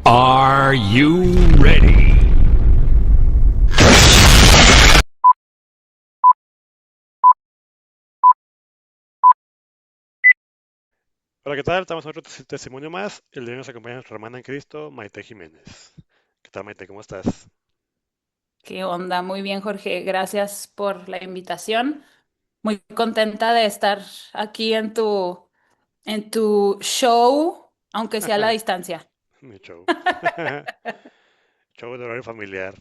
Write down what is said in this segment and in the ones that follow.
Are you ready? Hola, ¿qué tal? Estamos en otro testimonio más. El de hoy nos acompaña nuestra hermana en Cristo, Maite Jiménez. ¿Qué tal, Maite? ¿Cómo estás? ¿Qué onda? Muy bien, Jorge. Gracias por la invitación. Muy contenta de estar aquí en tu show, aunque sea a la distancia. Mi show. Show de horario familiar.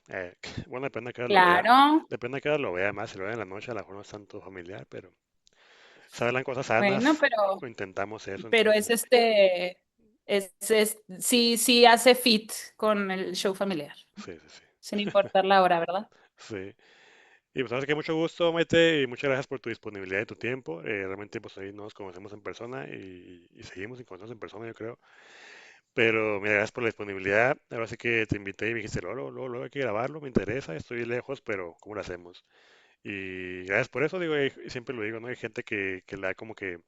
Bueno, depende de qué hora lo vea. Claro. Depende de qué hora lo vea más. Si lo vea en la noche, a lo mejor no es tanto familiar, pero se hablan cosas Bueno, sanas o intentamos eso, pero entonces. sí, sí hace fit con el show familiar, Sí, sí, sí. sin importar la hora, ¿verdad? Sí. Y pues sabes que mucho gusto, Maite, y muchas gracias por tu disponibilidad y tu tiempo. Realmente pues ahí nos conocemos en persona y seguimos sin conocernos en persona, yo creo. Pero mira, gracias por la disponibilidad. Ahora sí que te invité y me dijiste, luego hay que grabarlo, me interesa, estoy lejos, pero ¿cómo lo hacemos? Y gracias por eso, digo, y siempre lo digo, ¿no? Hay gente que le da como que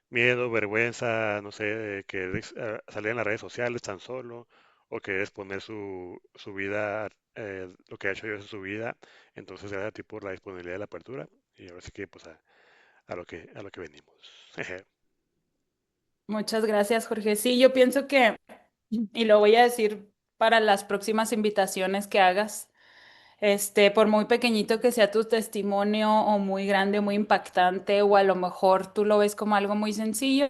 miedo, vergüenza, no sé, de que salir en las redes sociales tan solo, o que exponer su vida, lo que ha hecho Dios en su vida. Entonces, gracias a ti por la disponibilidad de la apertura. Y ahora sí que, pues, a lo que venimos. Muchas gracias, Jorge. Sí, yo pienso que, y lo voy a decir para las próximas invitaciones que hagas. Por muy pequeñito que sea tu testimonio o muy grande, muy impactante, o a lo mejor tú lo ves como algo muy sencillo,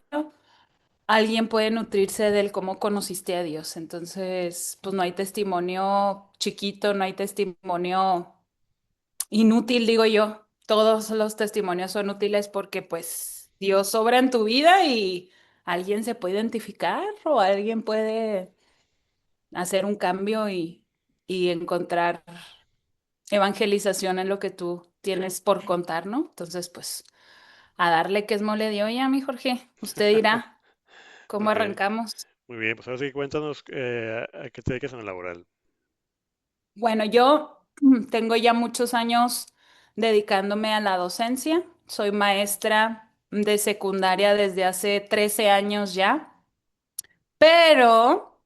alguien puede nutrirse del cómo conociste a Dios. Entonces, pues no hay testimonio chiquito, no hay testimonio inútil, digo yo. Todos los testimonios son útiles porque pues Dios obra en tu vida y alguien se puede identificar o alguien puede hacer un cambio y encontrar evangelización en lo que tú tienes por contar, ¿no? Entonces, pues, a darle que es mole de olla, mi Jorge. Usted dirá, ¿cómo Ok, arrancamos? muy bien, pues ahora sí que cuéntanos a qué te dedicas en el laboral. Bueno, yo tengo ya muchos años dedicándome a la docencia. Soy maestra de secundaria desde hace 13 años ya, pero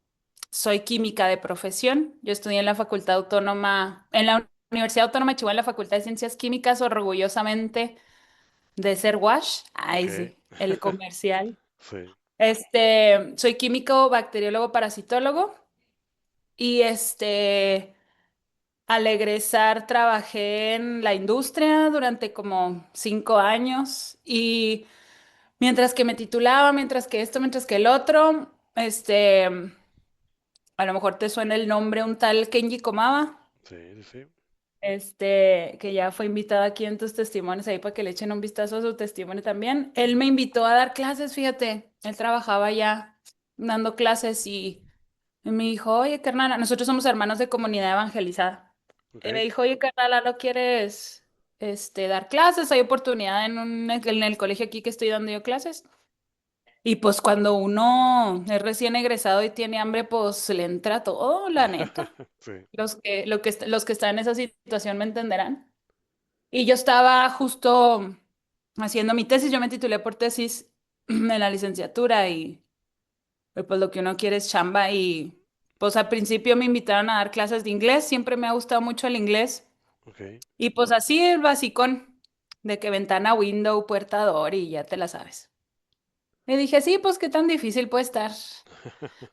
soy química de profesión. Yo estudié en la Facultad Autónoma, en la Universidad Autónoma de Chihuahua, en la Facultad de Ciencias Químicas, orgullosamente de ser WASH. Ok, Ay, sí, el comercial. sí, Soy químico, bacteriólogo, parasitólogo y al egresar trabajé en la industria durante como 5 años y mientras que me titulaba, mientras que esto, mientras que el otro, a lo mejor te suena el nombre un tal Kenji Komaba. sí, sí, sí. Que ya fue invitado aquí en tus testimonios ahí para que le echen un vistazo a su testimonio también. Él me invitó a dar clases, fíjate, él trabajaba ya dando clases y me dijo, oye, carnal, nosotros somos hermanos de comunidad evangelizada. Ok, Y me dijo, oye, carnal, ¿no quieres dar clases? Hay oportunidad en el colegio aquí que estoy dando yo clases. Y pues cuando uno es recién egresado y tiene hambre, pues le entra todo, la neta. sí, Los que están en esa situación me entenderán. Y yo estaba justo haciendo mi tesis, yo me titulé por tesis en la licenciatura y pues lo que uno quiere es chamba y pues al principio me invitaron a dar clases de inglés, siempre me ha gustado mucho el inglés ok. y pues así el basicón de que ventana, window, puerta, door y ya te la sabes. Y dije, sí, pues qué tan difícil puede estar.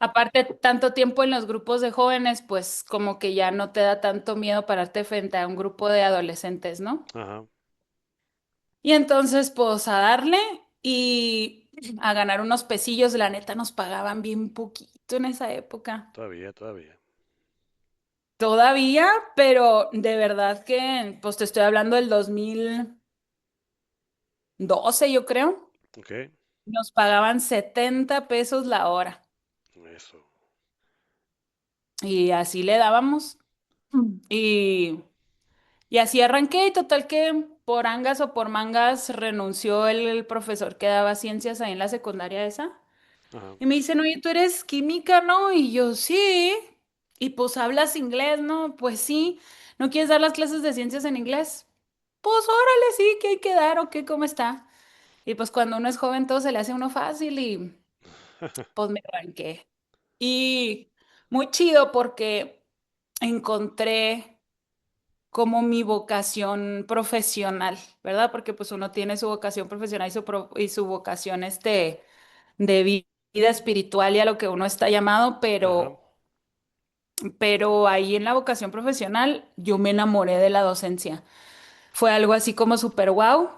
Aparte, tanto tiempo en los grupos de jóvenes, pues como que ya no te da tanto miedo pararte frente a un grupo de adolescentes, ¿no? Ajá, Y entonces, pues a darle y a ganar unos pesillos, la neta nos pagaban bien poquito en esa época. todavía, todavía. Todavía, pero de verdad que, pues te estoy hablando del 2012, yo creo. Ok, Nos pagaban 70 pesos la hora eso. y así le dábamos. Y, y así arranqué y total que por angas o por mangas renunció el profesor que daba ciencias ahí en la secundaria esa. Ajá. Y me dicen, oye, tú eres química, ¿no? Y yo, sí. Y pues hablas inglés, ¿no? Pues sí. ¿No quieres dar las clases de ciencias en inglés? Pues órale, sí, ¿qué hay que dar o qué? ¿Cómo está? Y pues cuando uno es joven todo se le hace a uno fácil y pues me arranqué. Y muy chido porque encontré como mi vocación profesional, ¿verdad? Porque pues uno tiene su vocación profesional y su vocación de vida espiritual y a lo que uno está llamado, Ajá. pero ahí en la vocación profesional yo me enamoré de la docencia. Fue algo así como súper wow.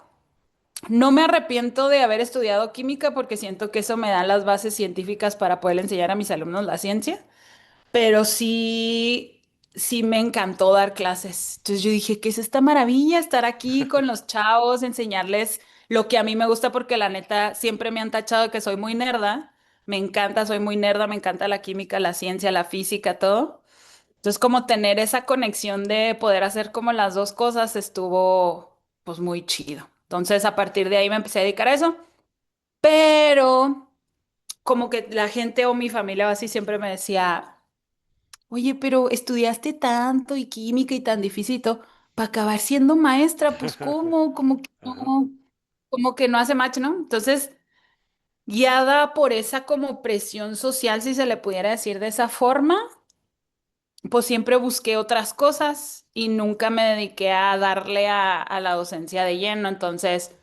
No me arrepiento de haber estudiado química porque siento que eso me da las bases científicas para poder enseñar a mis alumnos la ciencia, pero sí me encantó dar clases. Entonces yo dije, ¿qué es esta maravilla? Estar aquí con los chavos, enseñarles lo que a mí me gusta porque la neta siempre me han tachado de que soy muy nerda. Me encanta, soy muy nerda, me encanta la química, la ciencia, la física, todo. Entonces, como tener esa conexión de poder hacer como las dos cosas estuvo pues muy chido. Entonces, a partir de ahí me empecé a dedicar a eso, pero como que la gente o mi familia o así siempre me decía, oye, pero estudiaste tanto y química y tan difícil para acabar siendo maestra, pues ¿cómo? Ajá. Como que no hace match, ¿no? Entonces, guiada por esa como presión social, si se le pudiera decir de esa forma, pues siempre busqué otras cosas y nunca me dediqué a darle a la docencia de lleno. Entonces,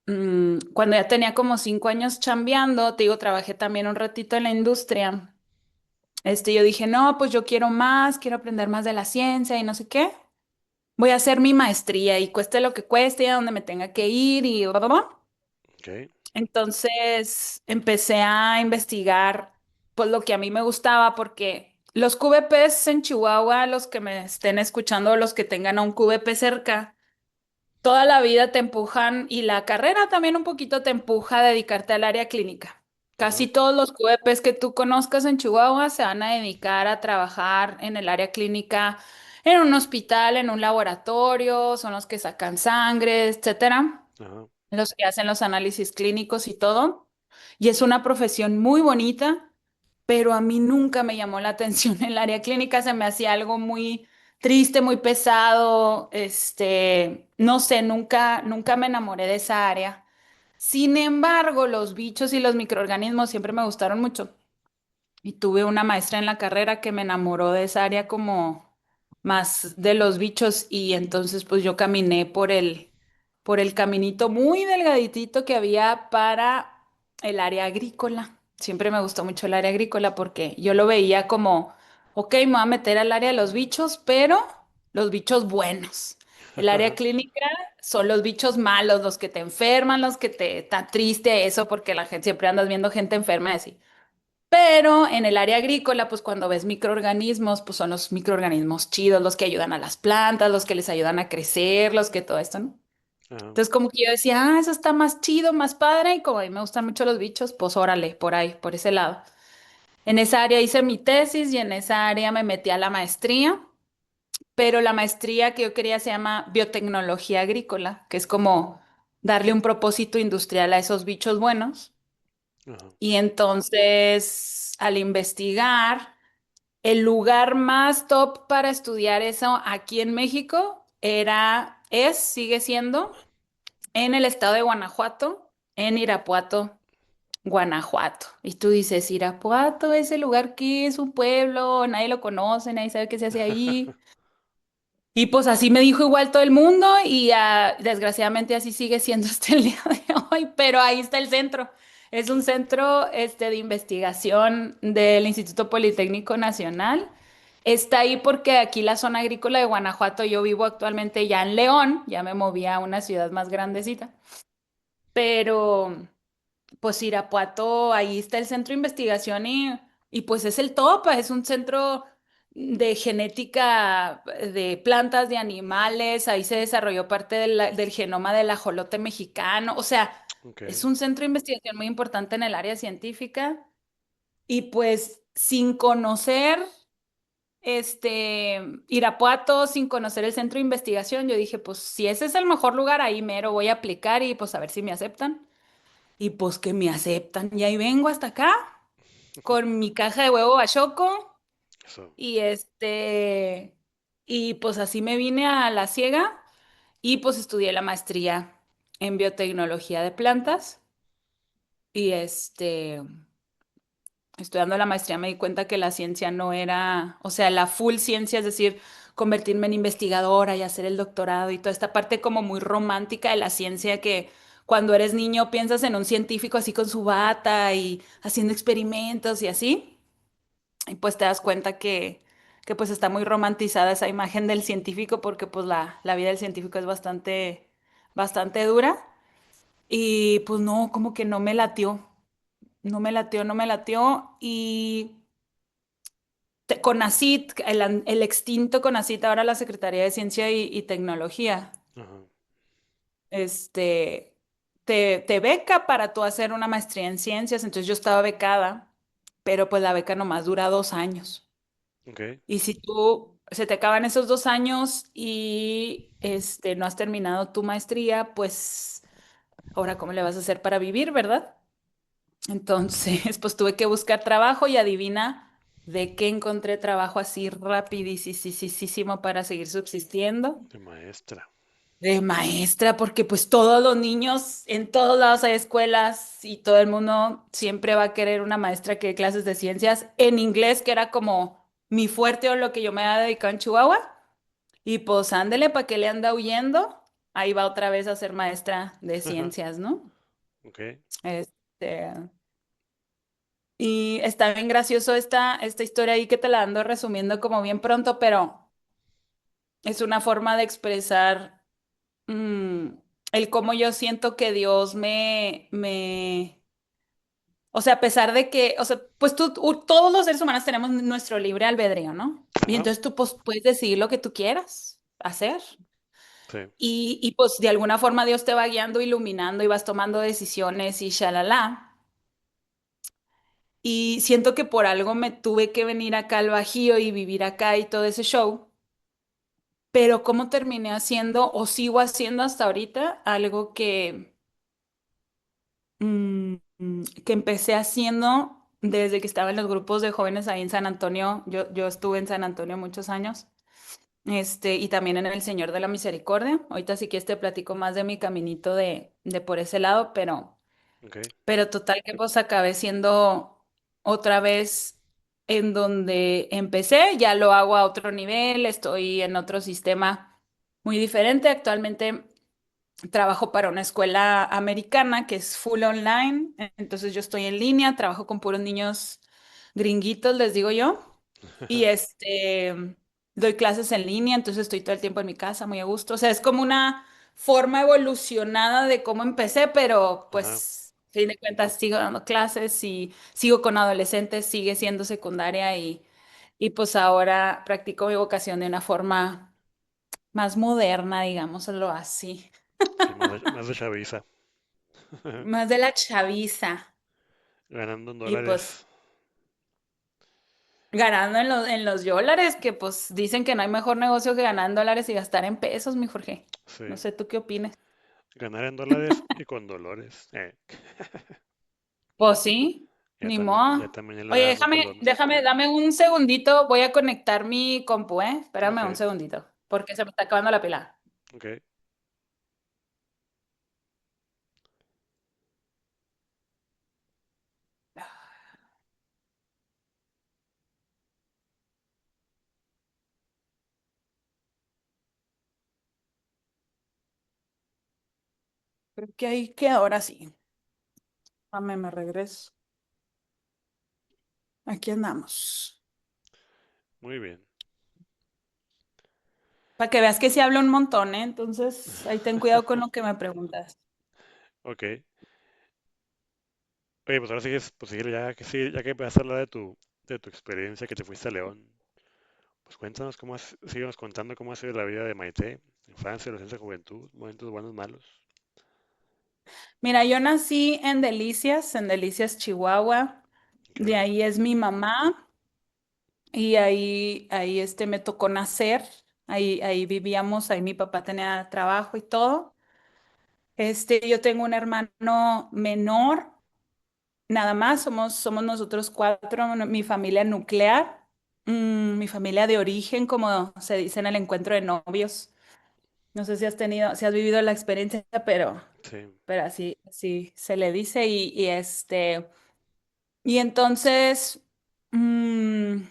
cuando ya tenía como 5 años chambeando, te digo, trabajé también un ratito en la industria. Yo dije, no, pues yo quiero más, quiero aprender más de la ciencia y no sé qué. Voy a hacer mi maestría y cueste lo que cueste, a donde me tenga que ir y bla, bla, bla. Ok. Entonces empecé a investigar pues lo que a mí me gustaba porque los QVPs en Chihuahua, los que me estén escuchando, los que tengan a un QVP cerca, toda la vida te empujan y la carrera también un poquito te empuja a dedicarte al área clínica. Casi Ajá. todos los QVPs que tú conozcas en Chihuahua se van a dedicar a trabajar en el área clínica, en un hospital, en un laboratorio, son los que sacan sangre, etcétera, Ajá. los que hacen los análisis clínicos y todo. Y es una profesión muy bonita, pero a mí nunca me llamó la atención el área clínica, se me hacía algo muy triste, muy pesado, no sé, nunca me enamoré de esa área. Sin embargo, los bichos y los microorganismos siempre me gustaron mucho. Y tuve una maestra en la carrera que me enamoró de esa área como más de los bichos y entonces pues yo caminé por el caminito muy delgaditito que había para el área agrícola. Siempre me gustó mucho el área agrícola porque yo lo veía como, ok, me voy a meter al área de los bichos, pero los bichos buenos. El área clínica son los bichos malos, los que te enferman, los que te está triste eso porque la gente siempre andas viendo gente enferma y así. Pero en el área agrícola, pues cuando ves microorganismos, pues son los microorganismos chidos, los que ayudan a las plantas, los que les ayudan a crecer, los que todo esto, ¿no? Ajá. Entonces como que yo decía, eso está más chido, más padre, y como a mí me gustan mucho los bichos, pues órale, por ahí, por ese lado. En esa área hice mi tesis y en esa área me metí a la maestría, pero la maestría que yo quería se llama biotecnología agrícola, que es como darle un propósito industrial a esos bichos buenos. Ajá. Y entonces, al investigar, el lugar más top para estudiar eso aquí en México sigue siendo en el estado de Guanajuato, en Irapuato, Guanajuato. Y tú dices, Irapuato, ese lugar que es un pueblo, nadie lo conoce, nadie sabe qué se hace ahí. Y pues así me dijo igual todo el mundo y desgraciadamente así sigue siendo hasta el día de hoy, pero ahí está el centro. Es un centro de investigación del Instituto Politécnico Nacional. Está ahí porque aquí la zona agrícola de Guanajuato, yo vivo actualmente ya en León, ya me moví a una ciudad más grandecita, pero pues Irapuato, ahí está el centro de investigación y pues es el top, es un centro de genética de plantas, de animales, ahí se desarrolló parte del genoma del ajolote mexicano, o sea, Ok. es un centro de investigación muy importante en el área científica y pues sin conocer Irapuato, sin conocer el centro de investigación, yo dije, pues si ese es el mejor lugar, ahí mero voy a aplicar y pues a ver si me aceptan. Y pues que me aceptan. Y ahí vengo hasta acá con mi caja de huevo bachoco Eso. y y pues así me vine a la ciega y pues estudié la maestría en biotecnología de plantas y estudiando la maestría me di cuenta que la ciencia no era, o sea, la full ciencia, es decir, convertirme en investigadora y hacer el doctorado y toda esta parte como muy romántica de la ciencia que cuando eres niño piensas en un científico así con su bata y haciendo experimentos y así, y pues te das cuenta que pues está muy romantizada esa imagen del científico porque pues la vida del científico es bastante dura y pues no, como que no me latió. No me latió, no me latió. Y CONACYT, el extinto CONACYT, ahora la Secretaría de Ciencia y Tecnología, Ajá. este, te beca para tú hacer una maestría en ciencias. Entonces yo estaba becada, pero pues la beca nomás dura 2 años. Ok. Y si tú se te acaban esos 2 años y no has terminado tu maestría, pues ahora cómo le vas a hacer para vivir, ¿verdad? Entonces, pues tuve que buscar trabajo y adivina de qué encontré trabajo así rapidísimo para seguir subsistiendo. De maestra. De maestra, porque pues todos los niños, en todos lados hay escuelas y todo el mundo siempre va a querer una maestra que dé clases de ciencias en inglés, que era como mi fuerte o lo que yo me había dedicado en Chihuahua. Y pues ándele, ¿para qué le anda huyendo? Ahí va otra vez a ser maestra de ciencias, ¿no? Ok. Este, Y está bien gracioso esta historia ahí que te la ando resumiendo como bien pronto, pero es una forma de expresar mm, el cómo yo siento que Dios o sea, a pesar de que, o sea, pues todos los seres humanos tenemos nuestro libre albedrío, ¿no? Y Ajá. entonces tú pues, puedes decidir lo que tú quieras hacer. Sí. Y pues de alguna forma Dios te va guiando, iluminando y vas tomando decisiones y shalala. Y siento que por algo me tuve que venir acá al Bajío y vivir acá y todo ese show, pero cómo terminé haciendo o sigo haciendo hasta ahorita algo que empecé haciendo desde que estaba en los grupos de jóvenes ahí en San Antonio. Yo estuve en San Antonio muchos años, y también en el Señor de la Misericordia. Ahorita sí que te platico más de mi caminito de por ese lado, Ok. pero total que pues acabé siendo otra vez en donde empecé, ya lo hago a otro nivel, estoy en otro sistema muy diferente. Actualmente trabajo para una escuela americana que es full online, entonces yo estoy en línea, trabajo con puros niños gringuitos, les digo yo, y doy clases en línea, entonces estoy todo el tiempo en mi casa, muy a gusto. O sea, es como una forma evolucionada de cómo empecé, pero Ajá. pues, a fin de cuentas, sigo dando clases y sigo con adolescentes, sigue siendo secundaria y pues ahora practico mi vocación de una forma más moderna, digámoslo así, Sí, más de chaviza. más de la chaviza. Ganando en Y pues dólares. ganando en los dólares, que pues dicen que no hay mejor negocio que ganar en dólares y gastar en pesos, mi Jorge. No Sí. sé, ¿tú qué opinas? Ganar en dólares y con dolores. Pues sí, ni Ya modo. también ya le voy Oye, dando pelones. dame un segundito, voy a conectar mi compu, ¿eh? Espérame un Ok. segundito, porque se me está acabando la pila. Ok. Creo que ahí que ahora sí. Dame, me regreso. Aquí andamos. Muy bien. Para que veas que sí hablo un montón, ¿eh? Entonces, ahí ten cuidado con lo que me preguntas. Ok. Oye, pues ahora sigues, pues sí, ya que empezaste a hablar de tu experiencia que te fuiste a León, pues cuéntanos síguenos contando cómo ha sido la vida de Maite, infancia, adolescencia, juventud, momentos buenos, malos. Mira, yo nací en Delicias, Chihuahua. Ok. De ahí es mi mamá y ahí me tocó nacer. Ahí vivíamos, ahí mi papá tenía trabajo y todo. Yo tengo un hermano menor, nada más, somos nosotros cuatro, mi familia nuclear, mi familia de origen, como se dice en el encuentro de novios. No sé si has vivido la experiencia, pero, Sí. pero así se le dice y. Y entonces, mm,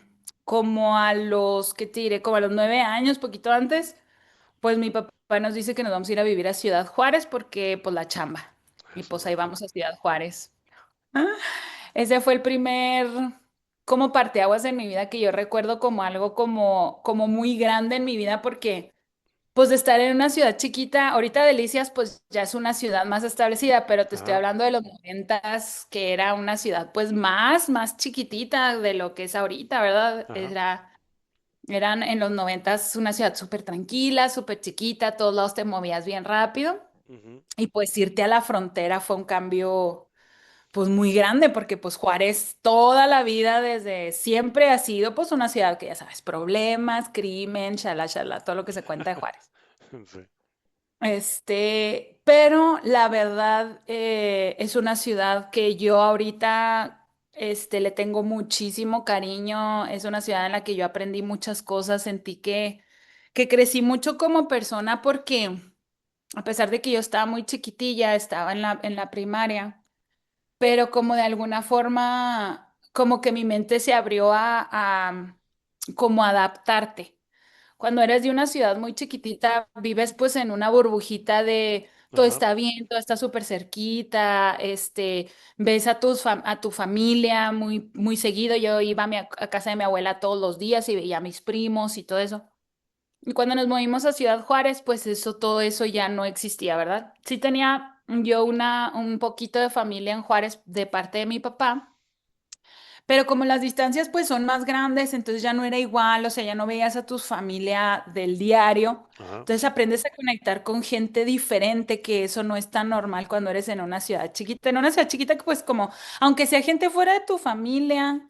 como a los, ¿qué te diré? Como a los 9 años, poquito antes, pues mi papá nos dice que nos vamos a ir a vivir a Ciudad Juárez porque, pues, la chamba. A Y su pues ahí madre. vamos a Ciudad Juárez. Ah, ese fue el primer, como parteaguas en mi vida que yo recuerdo como algo como muy grande en mi vida porque pues de estar en una ciudad chiquita, ahorita Delicias pues ya es una ciudad más establecida, pero te estoy Ajá, hablando de los 90 que era una ciudad pues más chiquitita de lo que es ahorita, ¿verdad? ajá. Eran en los 90 una ciudad súper tranquila, súper chiquita, a todos lados te movías bien rápido Ujú. y pues irte a la frontera fue un cambio pues muy grande porque pues Juárez toda la vida desde siempre ha sido pues una ciudad que ya sabes, problemas, crimen, shala, todo lo que se cuenta de Juárez. Sí. Pero la verdad es una ciudad que yo ahorita le tengo muchísimo cariño. Es una ciudad en la que yo aprendí muchas cosas, sentí que crecí mucho como persona porque a pesar de que yo estaba muy chiquitilla, estaba en la primaria, pero como de alguna forma, como que mi mente se abrió a como adaptarte. Cuando eres de una ciudad muy chiquitita, vives pues en una burbujita de todo Ajá. está bien, todo está súper cerquita, ves a tu familia muy seguido. Yo iba a casa de mi abuela todos los días y veía a mis primos y todo eso. Y cuando nos movimos a Ciudad Juárez, pues todo eso ya no existía, ¿verdad? Sí tenía yo un poquito de familia en Juárez de parte de mi papá, pero como las distancias pues son más grandes, entonces ya no era igual, o sea, ya no veías a tu familia del diario, Ajá. entonces aprendes a conectar con gente diferente, que eso no es tan normal cuando eres en una ciudad chiquita. En una ciudad chiquita, pues como, aunque sea gente fuera de tu familia,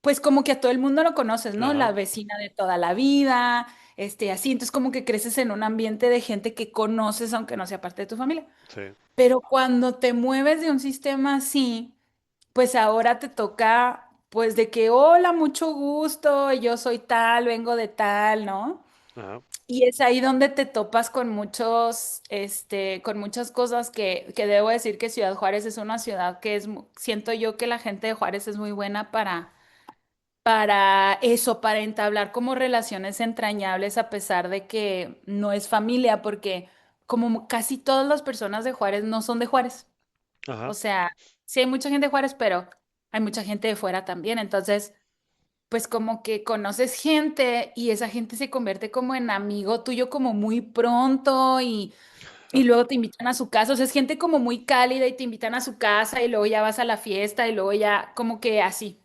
pues como que a todo el mundo lo conoces, ¿no? Ajá. La vecina de toda la vida, así, entonces como que creces en un ambiente de gente que conoces, aunque no sea parte de tu familia. Sí. Pero cuando te mueves de un sistema así, pues ahora te toca, pues de que, hola, mucho gusto, yo soy tal, vengo de tal, ¿no? Ajá. Y es ahí donde te topas con muchas cosas que debo decir que Ciudad Juárez es una ciudad que siento yo que la gente de Juárez es muy buena para eso, para entablar como relaciones entrañables a pesar de que no es familia, porque como casi todas las personas de Juárez no son de Juárez. O Ajá. sea, sí hay mucha gente de Juárez, pero hay mucha gente de fuera también. Entonces, pues como que conoces gente y esa gente se convierte como en amigo tuyo como muy pronto y luego te invitan a su casa. O sea, es gente como muy cálida y te invitan a su casa y luego ya vas a la fiesta y luego ya como que así.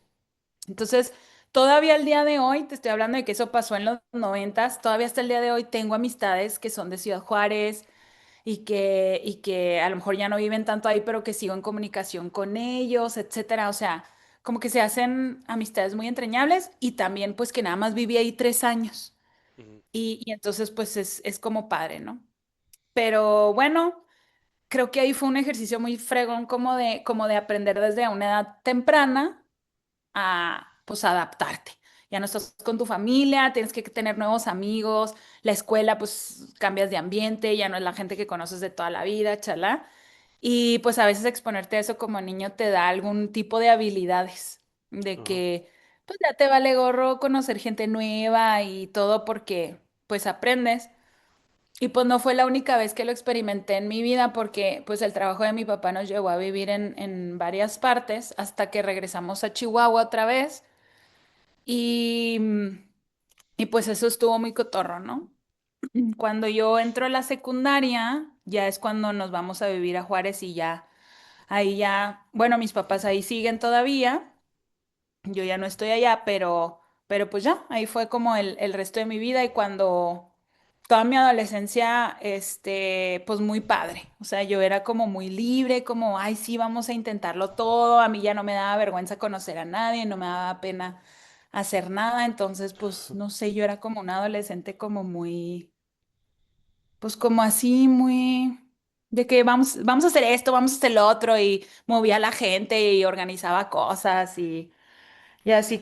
Entonces, todavía al día de hoy, te estoy hablando de que eso pasó en los 90, todavía hasta el día de hoy tengo amistades que son de Ciudad Juárez y que a lo mejor ya no viven tanto ahí, pero que sigo en comunicación con ellos, etcétera. O sea, como que se hacen amistades muy entrañables y también pues que nada más viví ahí 3 años. Ujú. Y entonces pues es como padre, ¿no? Pero bueno, creo que ahí fue un ejercicio muy fregón como de aprender desde una edad temprana a pues adaptarte. Ya no estás con tu familia, tienes que tener nuevos amigos, la escuela pues cambias de ambiente, ya no es la gente que conoces de toda la vida, chalá. Y pues a veces exponerte a eso como niño te da algún tipo de habilidades, de Ajá. que pues ya te vale gorro conocer gente nueva y todo porque pues aprendes. Y pues no fue la única vez que lo experimenté en mi vida porque pues el trabajo de mi papá nos llevó a vivir en varias partes hasta que regresamos a Chihuahua otra vez y, y pues eso estuvo muy cotorro, ¿no? Cuando yo entro a la secundaria, ya es cuando nos vamos a vivir a Juárez y ya, ahí ya, bueno, mis papás ahí siguen todavía, yo ya no estoy allá, pero pues ya, ahí fue como el resto de mi vida y cuando toda mi adolescencia, pues muy padre. O sea, yo era como muy libre, como, ay, sí, vamos a intentarlo todo. A mí ya no me daba vergüenza conocer a nadie, no me daba pena hacer nada. Entonces, pues, no sé, yo era como una adolescente como muy, pues como así, muy, de que vamos a hacer esto, vamos a hacer lo otro y movía a la gente y organizaba cosas y así,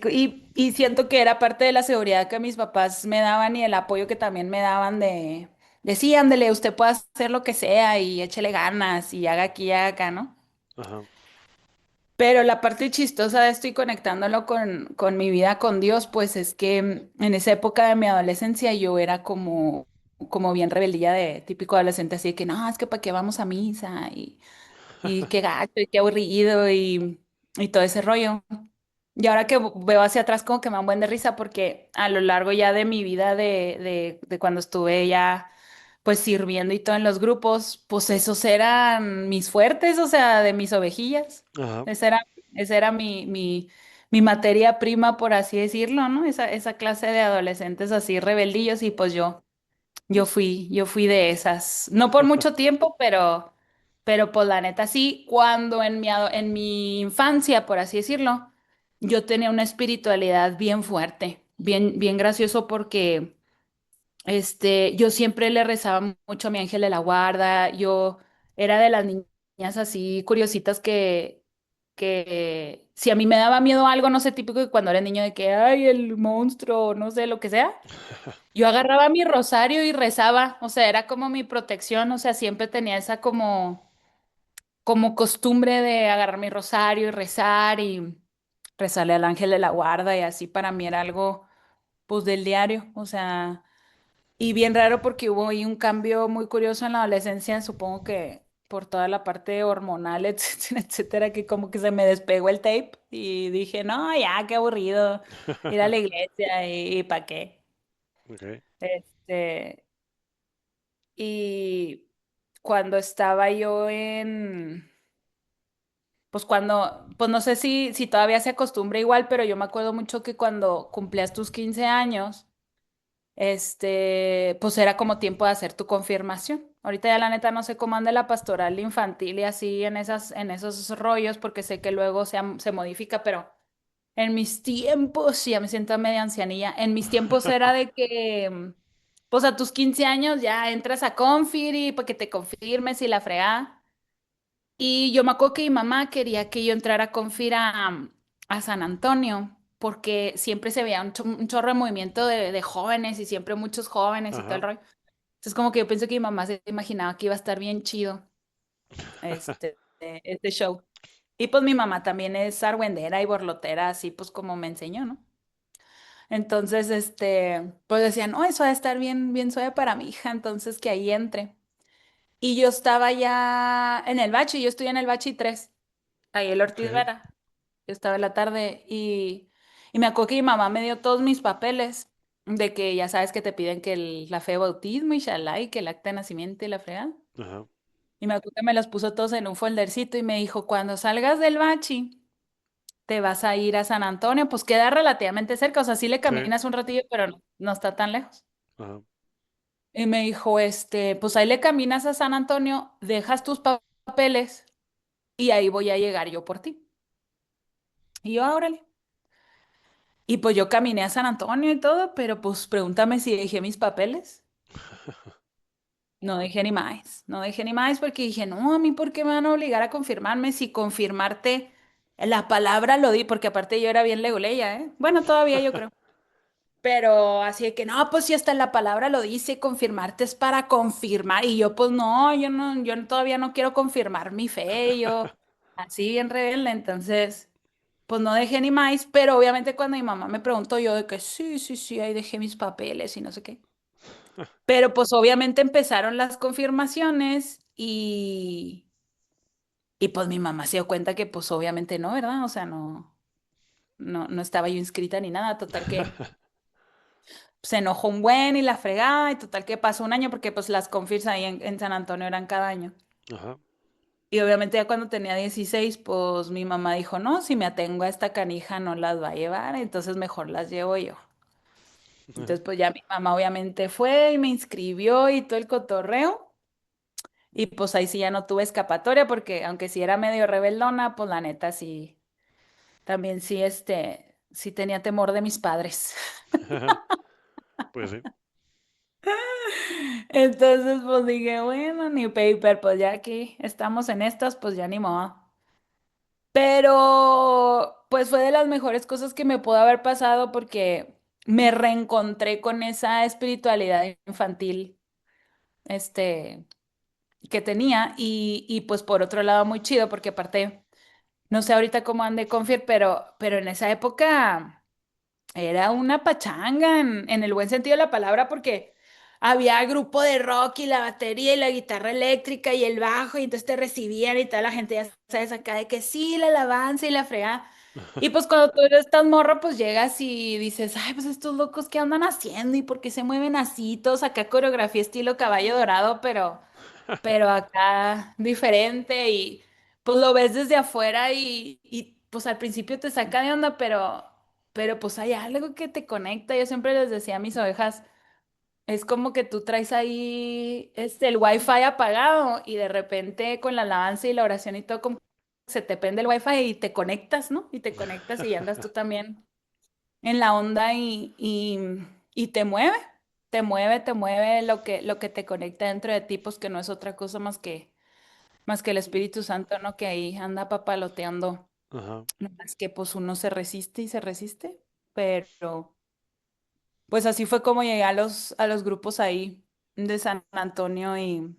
y siento que era parte de la seguridad que mis papás me daban y el apoyo que también me daban de sí, ándele, usted puede hacer lo que sea y échele ganas y haga aquí y haga acá, ¿no? Ajá. Pero la parte chistosa de esto y conectándolo con mi vida con Dios, pues es que en esa época de mi adolescencia yo era como bien rebeldía de típico adolescente, así de que no, es que para qué vamos a misa y qué gacho y qué aburrido y todo ese rollo. Y ahora que veo hacia atrás como que me da un buen de risa porque a lo largo ya de mi vida de cuando estuve ya pues sirviendo y todo en los grupos, pues esos eran mis fuertes, o sea, de mis ovejillas. Ajá. Esa era, esa era mi materia prima, por así decirlo, ¿no? Esa clase de adolescentes así rebeldillos y pues yo fui de esas. No por mucho tiempo, pero pues la neta sí, cuando en mi infancia, por así decirlo, yo tenía una espiritualidad bien fuerte, bien gracioso porque yo siempre le rezaba mucho a mi ángel de la guarda. Yo era de las niñas así curiositas que si a mí me daba miedo algo, no sé, típico de cuando era niño de que, ay, el monstruo, no sé, lo que sea. Yo agarraba mi rosario y rezaba, o sea, era como mi protección, o sea, siempre tenía esa como costumbre de agarrar mi rosario y rezar y rezarle al ángel de la guarda y así para mí era algo, pues, del diario, o sea. Y bien raro porque hubo ahí un cambio muy curioso en la adolescencia, supongo que por toda la parte hormonal, etcétera, etcétera, que como que se me despegó el tape y dije, no, ya, qué aburrido ir a la iglesia y ¿para qué? Ok. Este, y cuando estaba yo pues no sé si todavía se acostumbra igual, pero yo me acuerdo mucho que cuando cumplías tus 15 años, pues era como tiempo de hacer tu confirmación. Ahorita ya la neta no sé cómo anda la pastoral infantil y así en esos rollos, porque sé que luego se modifica, pero en mis tiempos, sí, ya me siento media ancianilla, en mis tiempos era de que, pues a tus 15 años ya entras a Confir y para que te confirmes y la fregada. Y yo me acuerdo que mi mamá quería que yo entrara a Confir a San Antonio, porque siempre se veía un chorro de movimiento de jóvenes y siempre muchos jóvenes y todo el Ajá. rollo. Entonces como que yo pensé que mi mamá se imaginaba que iba a estar bien chido este show. Y pues mi mamá también es argüendera y borlotera, así pues como me enseñó, ¿no? Entonces, pues decía, no, eso va a estar bien suave para mi hija, entonces que ahí entre. Y yo estaba ya en el bachi, yo estoy en el bachi 3 ahí el Ortiz Ok. Vera. Yo estaba en la tarde y me acuerdo que mi mamá me dio todos mis papeles de que ya sabes que te piden que la fe de bautismo y shalá y que el acta de nacimiento y la fregada. Ajá. Y me acuerdo que me los puso todos en un foldercito y me dijo, cuando salgas del bachi, te vas a ir a San Antonio, pues queda relativamente cerca, o sea, sí le Sí. caminas un ratillo, pero no está tan lejos. Ajá. Y me dijo, pues ahí le caminas a San Antonio, dejas tus papeles y ahí voy a llegar yo por ti. Y yo, órale. Y pues yo caminé a San Antonio y todo, pero pues pregúntame si dejé mis papeles. No dejé ni más, no dejé ni más porque dije, no, a mí por qué me van a obligar a confirmarme si confirmarte la palabra lo di, porque aparte yo era bien leguleya, ¿eh? Bueno, todavía yo creo. Pero así de que no, pues si hasta la palabra lo dice, confirmarte es para confirmar. Y yo, pues no, todavía no quiero confirmar mi fe, yo así bien rebelde. Entonces, pues no dejé ni más, pero obviamente cuando mi mamá me preguntó, yo de que sí, sí, sí, ahí dejé mis papeles y no sé qué. Pero pues obviamente empezaron las confirmaciones y pues mi mamá se dio cuenta que pues obviamente no, ¿verdad? O sea, no estaba yo inscrita ni nada, total que se enojó un buen y la fregada, y total que pasó un año porque pues las confis ahí en San Antonio eran cada año. Ajá. Y obviamente ya cuando tenía 16 pues mi mamá dijo, no, si me atengo a esta canija no las va a llevar, entonces mejor las llevo yo. Ajá. Entonces pues ya mi mamá obviamente fue y me inscribió y todo el cotorreo. Y pues ahí sí ya no tuve escapatoria porque aunque sí era medio rebeldona, pues la neta sí, también sí, sí tenía temor de mis padres. Pues sí. Entonces, pues dije, bueno, ni paper, pues ya aquí estamos en estas, pues ya ni modo. Pero, pues fue de las mejores cosas que me pudo haber pasado porque me reencontré con esa espiritualidad infantil, este, que tenía y pues por otro lado muy chido porque aparte No sé ahorita cómo ande Confir, pero en esa época era una pachanga en el buen sentido de la palabra porque había grupo de rock y la batería y la guitarra eléctrica y el bajo y entonces te recibían y toda la gente ya sabes acá de que sí, la alabanza y la fregada. Y pues cuando tú eres tan morro, pues llegas y dices, ay, pues estos locos qué andan haciendo y por qué se mueven así, todos acá coreografía estilo caballo dorado, pero acá diferente y pues lo ves desde afuera y pues al principio te saca de onda, pero pues hay algo que te conecta. Yo siempre les decía a mis ovejas, es como que tú traes ahí el wifi apagado y de repente con la alabanza y la oración y todo, como se te prende el wifi y te conectas, ¿no? Y te conectas y andas tú también en la onda y te mueve lo que te conecta dentro de ti, pues que no es otra cosa más que el Espíritu Santo, ¿no? Que ahí anda papaloteando. Ajá, Más que pues uno se resiste y se resiste, pero pues así fue como llegué a los grupos ahí de San Antonio y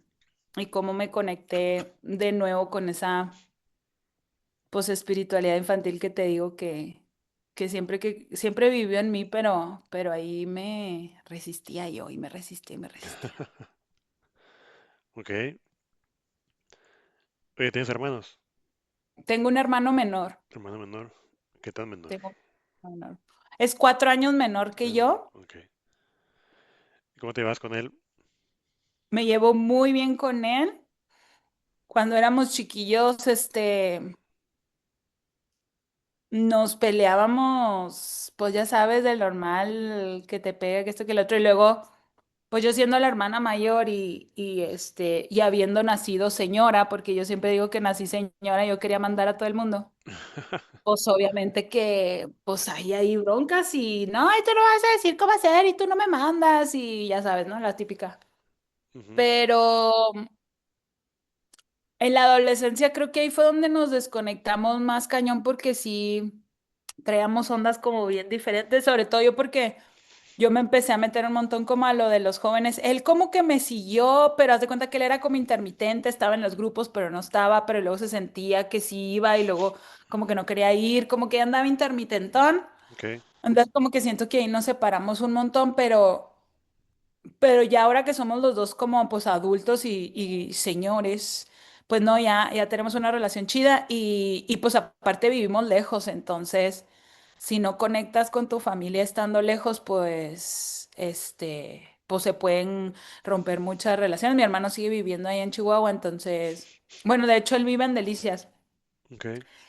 cómo me conecté de nuevo con esa pues espiritualidad infantil que te digo que siempre vivió en mí, pero ahí me resistía yo y me resistía y me resistía. ok. Oye, ¿tienes hermanos? Tengo un hermano menor, Hermano menor. ¿Qué tan menor? tengo un hermano menor. Es 4 años menor que Menor, yo. ok. ¿Y cómo te vas con él? Me llevo muy bien con él. Cuando éramos chiquillos, nos peleábamos, pues ya sabes, del normal, que te pega, que esto, que el otro, y luego, pues yo siendo la hermana mayor y habiendo nacido señora, porque yo siempre digo que nací señora, yo quería mandar a todo el mundo. Pues obviamente que, pues ahí hay broncas y no, y tú no vas a decir cómo hacer y tú no me mandas y ya sabes, ¿no? La típica. Ujú, Pero en la adolescencia creo que ahí fue donde nos desconectamos más cañón porque sí traíamos ondas como bien diferentes, sobre todo yo porque yo me empecé a meter un montón como a lo de los jóvenes. Él como que me siguió, pero haz de cuenta que él era como intermitente, estaba en los grupos, pero no estaba, pero luego se sentía que sí iba y luego como que no quería ir, como que andaba intermitentón. ok, Entonces como que siento que ahí nos separamos un montón, pero ya ahora que somos los dos como pues adultos y señores, pues no, ya tenemos una relación chida y pues aparte vivimos lejos, entonces si no conectas con tu familia estando lejos, pues pues se pueden romper muchas relaciones. Mi hermano sigue viviendo ahí en Chihuahua, entonces, bueno, de hecho él vive en Delicias. ok.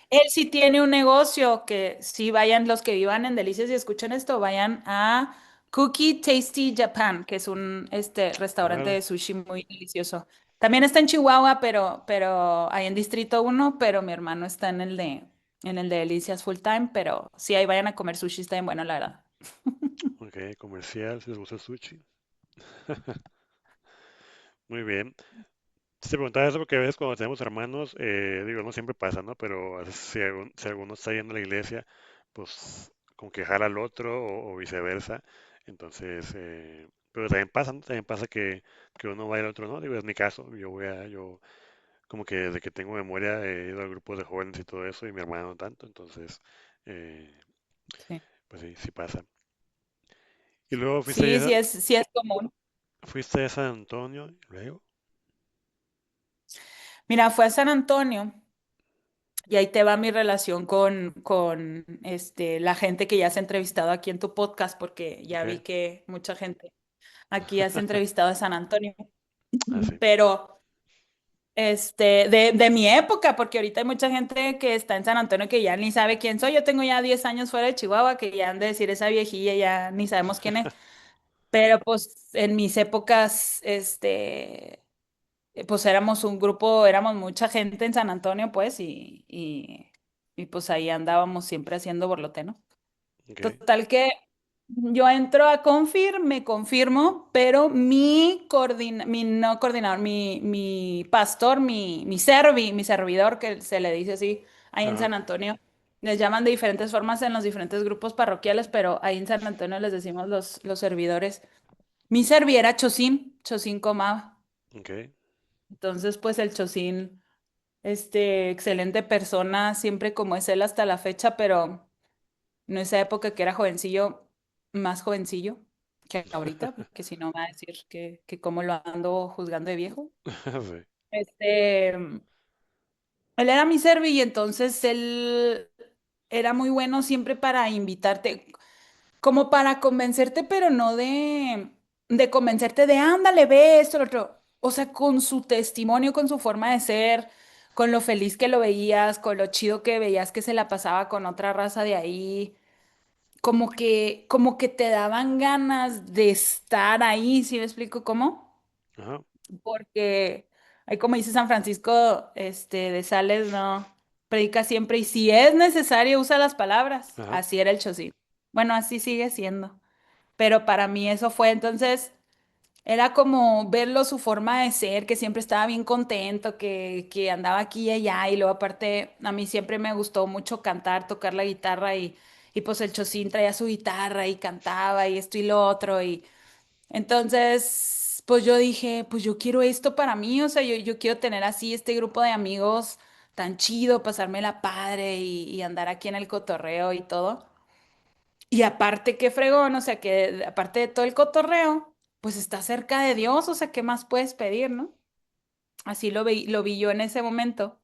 Él sí tiene un negocio que sí vayan los que vivan en Delicias y escuchen esto, vayan a Cookie Tasty Japan, que es un restaurante Órale, de sushi muy delicioso. También está en Chihuahua, pero ahí en Distrito uno, pero mi hermano está en el de Delicias full time, pero sí ahí vayan a comer sushi, está bien bueno, la verdad. ok, comercial, si les gusta el sushi. Muy bien. Si te preguntaba eso porque a veces cuando tenemos hermanos, digo, no siempre pasa, ¿no? Pero a veces si alguno está yendo a la iglesia, pues como que jala al otro o viceversa. Entonces, pero también pasa, ¿no? También pasa que uno va y el otro no. Digo, es mi caso. Yo como que desde que tengo memoria he ido al grupo de jóvenes y todo eso y mi hermano no tanto. Entonces, eh, Sí, pues sí, sí pasa. Y luego sí es común. fuiste a San Antonio, y luego, Mira, fue a San Antonio. Y ahí te va mi relación con la gente que ya has entrevistado aquí en tu podcast, porque ya ok, vi que mucha gente aquí has entrevistado a San Antonio. así, Pero de mi época, porque ahorita hay mucha gente que está en San Antonio que ya ni sabe quién soy. Yo tengo ya 10 años fuera de Chihuahua, que ya han de decir esa viejilla, ya ni sabemos quién es. Pero pues en mis épocas, pues éramos un grupo, éramos mucha gente en San Antonio, pues, y pues ahí andábamos siempre haciendo borlote, ¿no? ok, Total que yo entro a Confir, me confirmo, pero mi no coordinador, mi pastor, mi servidor, que se le dice así, ahí en ajá, San Antonio, les llaman de diferentes formas en los diferentes grupos parroquiales, pero ahí en San Antonio les decimos los servidores. Mi servidora Chosín Comaba. ok, Entonces, pues el Chosín excelente persona, siempre como es él hasta la fecha, pero en esa época que era jovencillo, más jovencillo que ahorita, porque si no me va a decir que cómo lo ando juzgando de viejo. Sí. Este, él era mi servi y entonces él era muy bueno siempre para invitarte, como para convencerte, pero no de convencerte de ándale, ve esto, lo otro. O sea, con su testimonio, con su forma de ser, con lo feliz que lo veías, con lo chido que veías que se la pasaba con otra raza de ahí, como que te daban ganas de estar ahí, ¿sí me explico cómo? Ajá, Porque, ahí como dice San Francisco, de Sales, no, predica siempre y si es necesario usa las palabras. ajá. Así era el Chocín. Bueno, así sigue siendo. Pero para mí eso fue, entonces, era como verlo su forma de ser, que siempre estaba bien contento, que andaba aquí y allá, y luego aparte, a mí siempre me gustó mucho cantar, tocar la guitarra, y pues el Chocín traía su guitarra y cantaba y esto y lo otro, y entonces, pues yo dije, pues yo quiero esto para mí, o sea, yo quiero tener así este grupo de amigos tan chido, pasármela padre y andar aquí en el cotorreo y todo. Y aparte, qué fregón, o sea, que aparte de todo el cotorreo, pues está cerca de Dios, o sea, ¿qué más puedes pedir, no? Así lo vi yo en ese momento.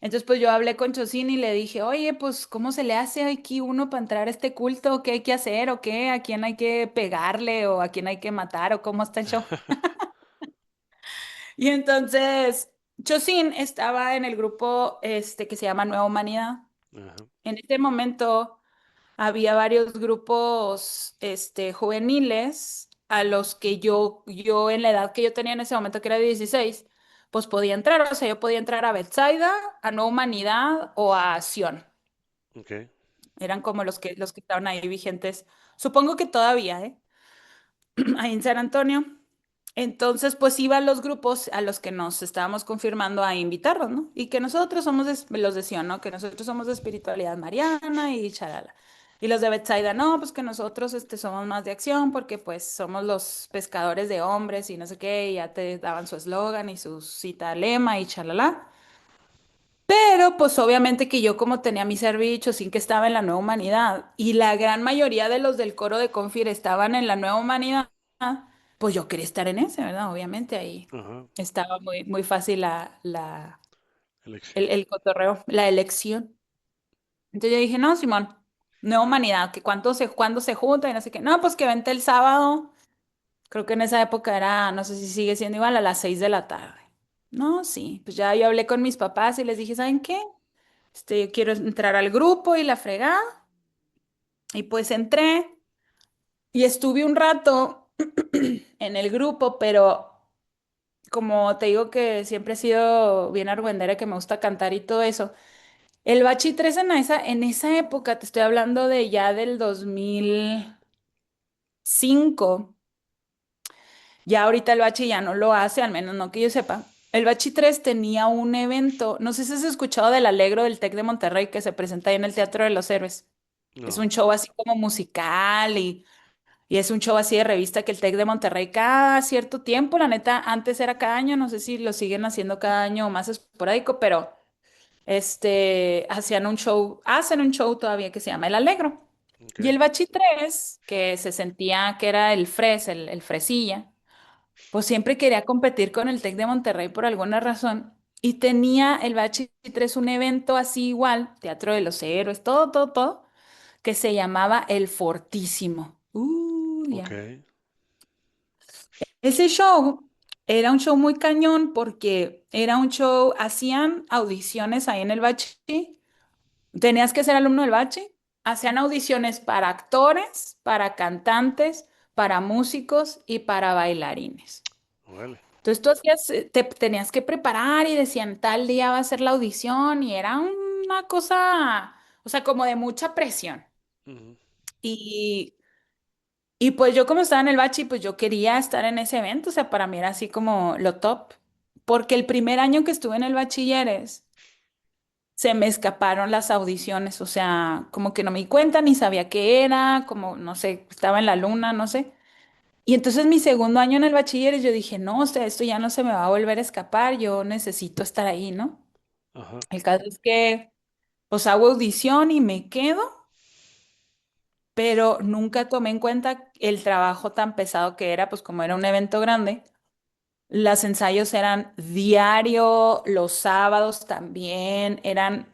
Entonces, pues yo hablé con Chocín y le dije, oye, pues, ¿cómo se le hace aquí uno para entrar a este culto? ¿Qué hay que hacer? ¿O qué? ¿A quién hay que pegarle? ¿O a quién hay que matar? ¿O cómo está el show? Y entonces, Chocín estaba en el grupo que se llama Nueva Humanidad. Ajá, En ese momento había varios grupos juveniles a los que yo en la edad que yo tenía en ese momento, que era de 16, pues podía entrar. O sea, yo podía entrar a Bethsaida, a Nueva Humanidad o a Sion. ok. Eran como los que estaban ahí vigentes. Supongo que todavía, ¿eh? Ahí en San Antonio. Entonces, pues iba a los grupos a los que nos estábamos confirmando a invitarlos, ¿no? Y que nosotros somos, los decían, ¿no? Que nosotros somos de espiritualidad mariana y charala. Y los de Betsaida, no, pues que nosotros somos más de acción porque pues somos los pescadores de hombres y no sé qué, y ya te daban su eslogan y su cita lema y chalala. Pero pues obviamente que yo como tenía mi servicio sin que estaba en la nueva humanidad y la gran mayoría de los del coro de Confir estaban en la nueva humanidad, pues yo quería estar en ese, ¿verdad? Obviamente ahí Ajá, estaba muy, muy fácil elección. el cotorreo, la elección. Entonces yo dije, no, Simón, nueva humanidad, que cuándo se junta y no sé qué. No, pues que vente el sábado, creo que en esa época era, no sé si sigue siendo igual, a las 6 de la tarde. No, sí, pues ya yo hablé con mis papás y les dije, ¿saben qué? Yo quiero entrar al grupo y la fregada. Y pues entré y estuve un rato en el grupo, pero como te digo que siempre he sido bien argüendera, que me gusta cantar y todo eso. El Bachi 3 en esa época, te estoy hablando de ya del 2005. Ya ahorita el Bachi ya no lo hace, al menos no que yo sepa. El Bachi 3 tenía un evento, no sé si has escuchado del Alegro del Tec de Monterrey que se presenta ahí en el Teatro de los Héroes. Es No, un show así como musical y es un show así de revista que el Tec de Monterrey cada cierto tiempo, la neta, antes era cada año, no sé si lo siguen haciendo cada año o más esporádico, pero hacen un show todavía que se llama El Alegro. ok. Y el Bachi 3 que se sentía que era el fresilla, pues siempre quería competir con el Tec de Monterrey por alguna razón. Y tenía el Bachi 3 un evento así igual, Teatro de los Héroes, todo, todo, todo, que se llamaba El Fortísimo. Ok. Ya. Ese show era un show muy cañón porque era un show, hacían audiciones ahí en el Bachi, tenías que ser alumno del Bachi, hacían audiciones para actores, para cantantes, para músicos y para bailarines. Vale. Entonces tú te tenías que preparar y decían tal día va a ser la audición y era una cosa, o sea, como de mucha presión. Ujú, Y Y pues yo como estaba en el bachi, pues yo quería estar en ese evento, o sea, para mí era así como lo top, porque el primer año que estuve en el bachilleres, se me escaparon las audiciones, o sea, como que no me di cuenta, ni sabía qué era, como, no sé, estaba en la luna, no sé. Y entonces mi segundo año en el bachilleres, yo dije, no, o sea, esto ya no se me va a volver a escapar, yo necesito estar ahí, ¿no? Ajá, El caso es que, pues hago audición y me quedo, pero nunca tomé en cuenta el trabajo tan pesado que era, pues como era un evento grande. Los ensayos eran diario, los sábados también, eran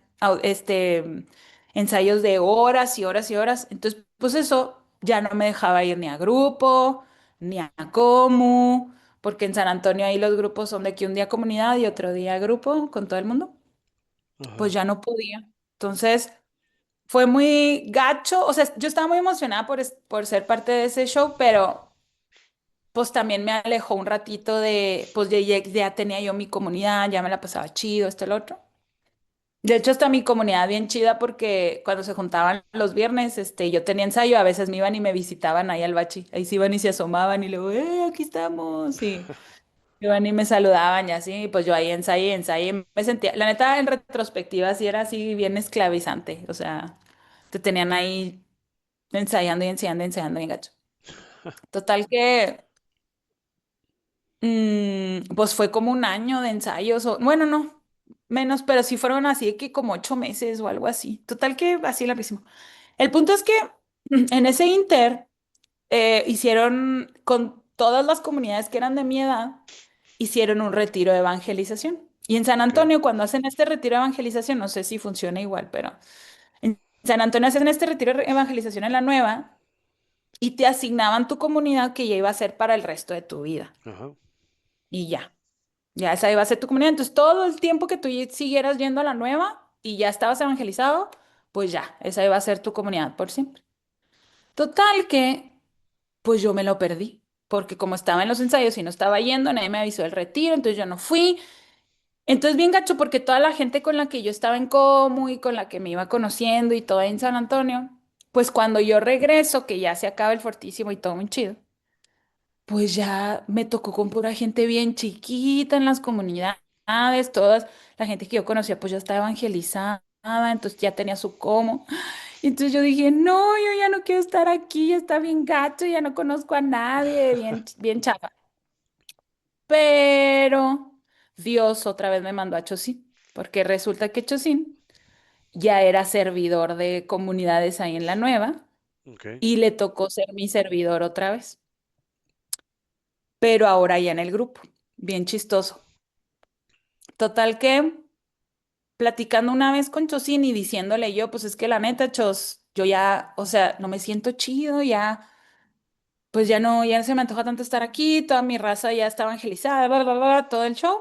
ensayos de horas y horas y horas. Entonces, pues eso ya no me dejaba ir ni a grupo, ni a Comu, porque en San Antonio ahí los grupos son de que un día comunidad y otro día grupo con todo el mundo. Pues ajá. ya no podía. Entonces, fue muy gacho. O sea, yo estaba muy emocionada por ser parte de ese show, pero pues también me alejó un ratito de, pues ya tenía yo mi comunidad, ya me la pasaba chido, esto, el otro. De hecho, hasta mi comunidad bien chida porque cuando se juntaban los viernes, yo tenía ensayo, a veces me iban y me visitaban ahí al bachi. Ahí se iban y se asomaban y luego, aquí estamos! Y iban y me saludaban y así, y pues yo ahí ensayé, ensayé. Me sentía, la neta, en retrospectiva, sí era así bien esclavizante. O sea, te tenían ahí ensayando y ensayando, ensayando bien gacho. Total que pues fue como un año de ensayos, o bueno, no, menos, pero sí fueron así de que como 8 meses o algo así. Total que así larguísimo. El punto es que en ese inter hicieron con todas las comunidades que eran de mi edad, hicieron un retiro de evangelización. Y en San Ok, Antonio, cuando hacen este retiro de evangelización, no sé si funciona igual, pero en San Antonio hacen este retiro de evangelización en la nueva y te asignaban tu comunidad que ya iba a ser para el resto de tu vida. ajá, Y ya. Ya esa iba a ser tu comunidad. Entonces, todo el tiempo que tú siguieras yendo a la nueva y ya estabas evangelizado, pues ya, esa iba a ser tu comunidad por siempre. Total que, pues yo me lo perdí, porque como estaba en los ensayos y no estaba yendo, nadie me avisó del retiro, entonces yo no fui. Entonces, bien gacho, porque toda la gente con la que yo estaba en Comu y con la que me iba conociendo y todo en San Antonio, pues cuando yo regreso, que ya se acaba el fortísimo y todo muy chido. Pues ya me tocó con pura gente bien chiquita en las comunidades, todas, la gente que yo conocía pues ya estaba evangelizada, entonces ya tenía su cómo. Entonces yo dije, no, yo ya no quiero estar aquí, ya está bien gacho, ya no conozco a nadie, bien, bien chafa. Pero Dios otra vez me mandó a Chosín, porque resulta que Chosín ya era servidor de comunidades ahí en la nueva ok. y le tocó ser mi servidor otra vez, pero ahora ya en el grupo, bien chistoso. Total que platicando una vez con Chosín y diciéndole yo, pues es que la neta, Chos, yo ya, o sea, no me siento chido, ya, pues ya no, ya no se me antoja tanto estar aquí, toda mi raza ya está evangelizada, bla, bla, bla, todo el show.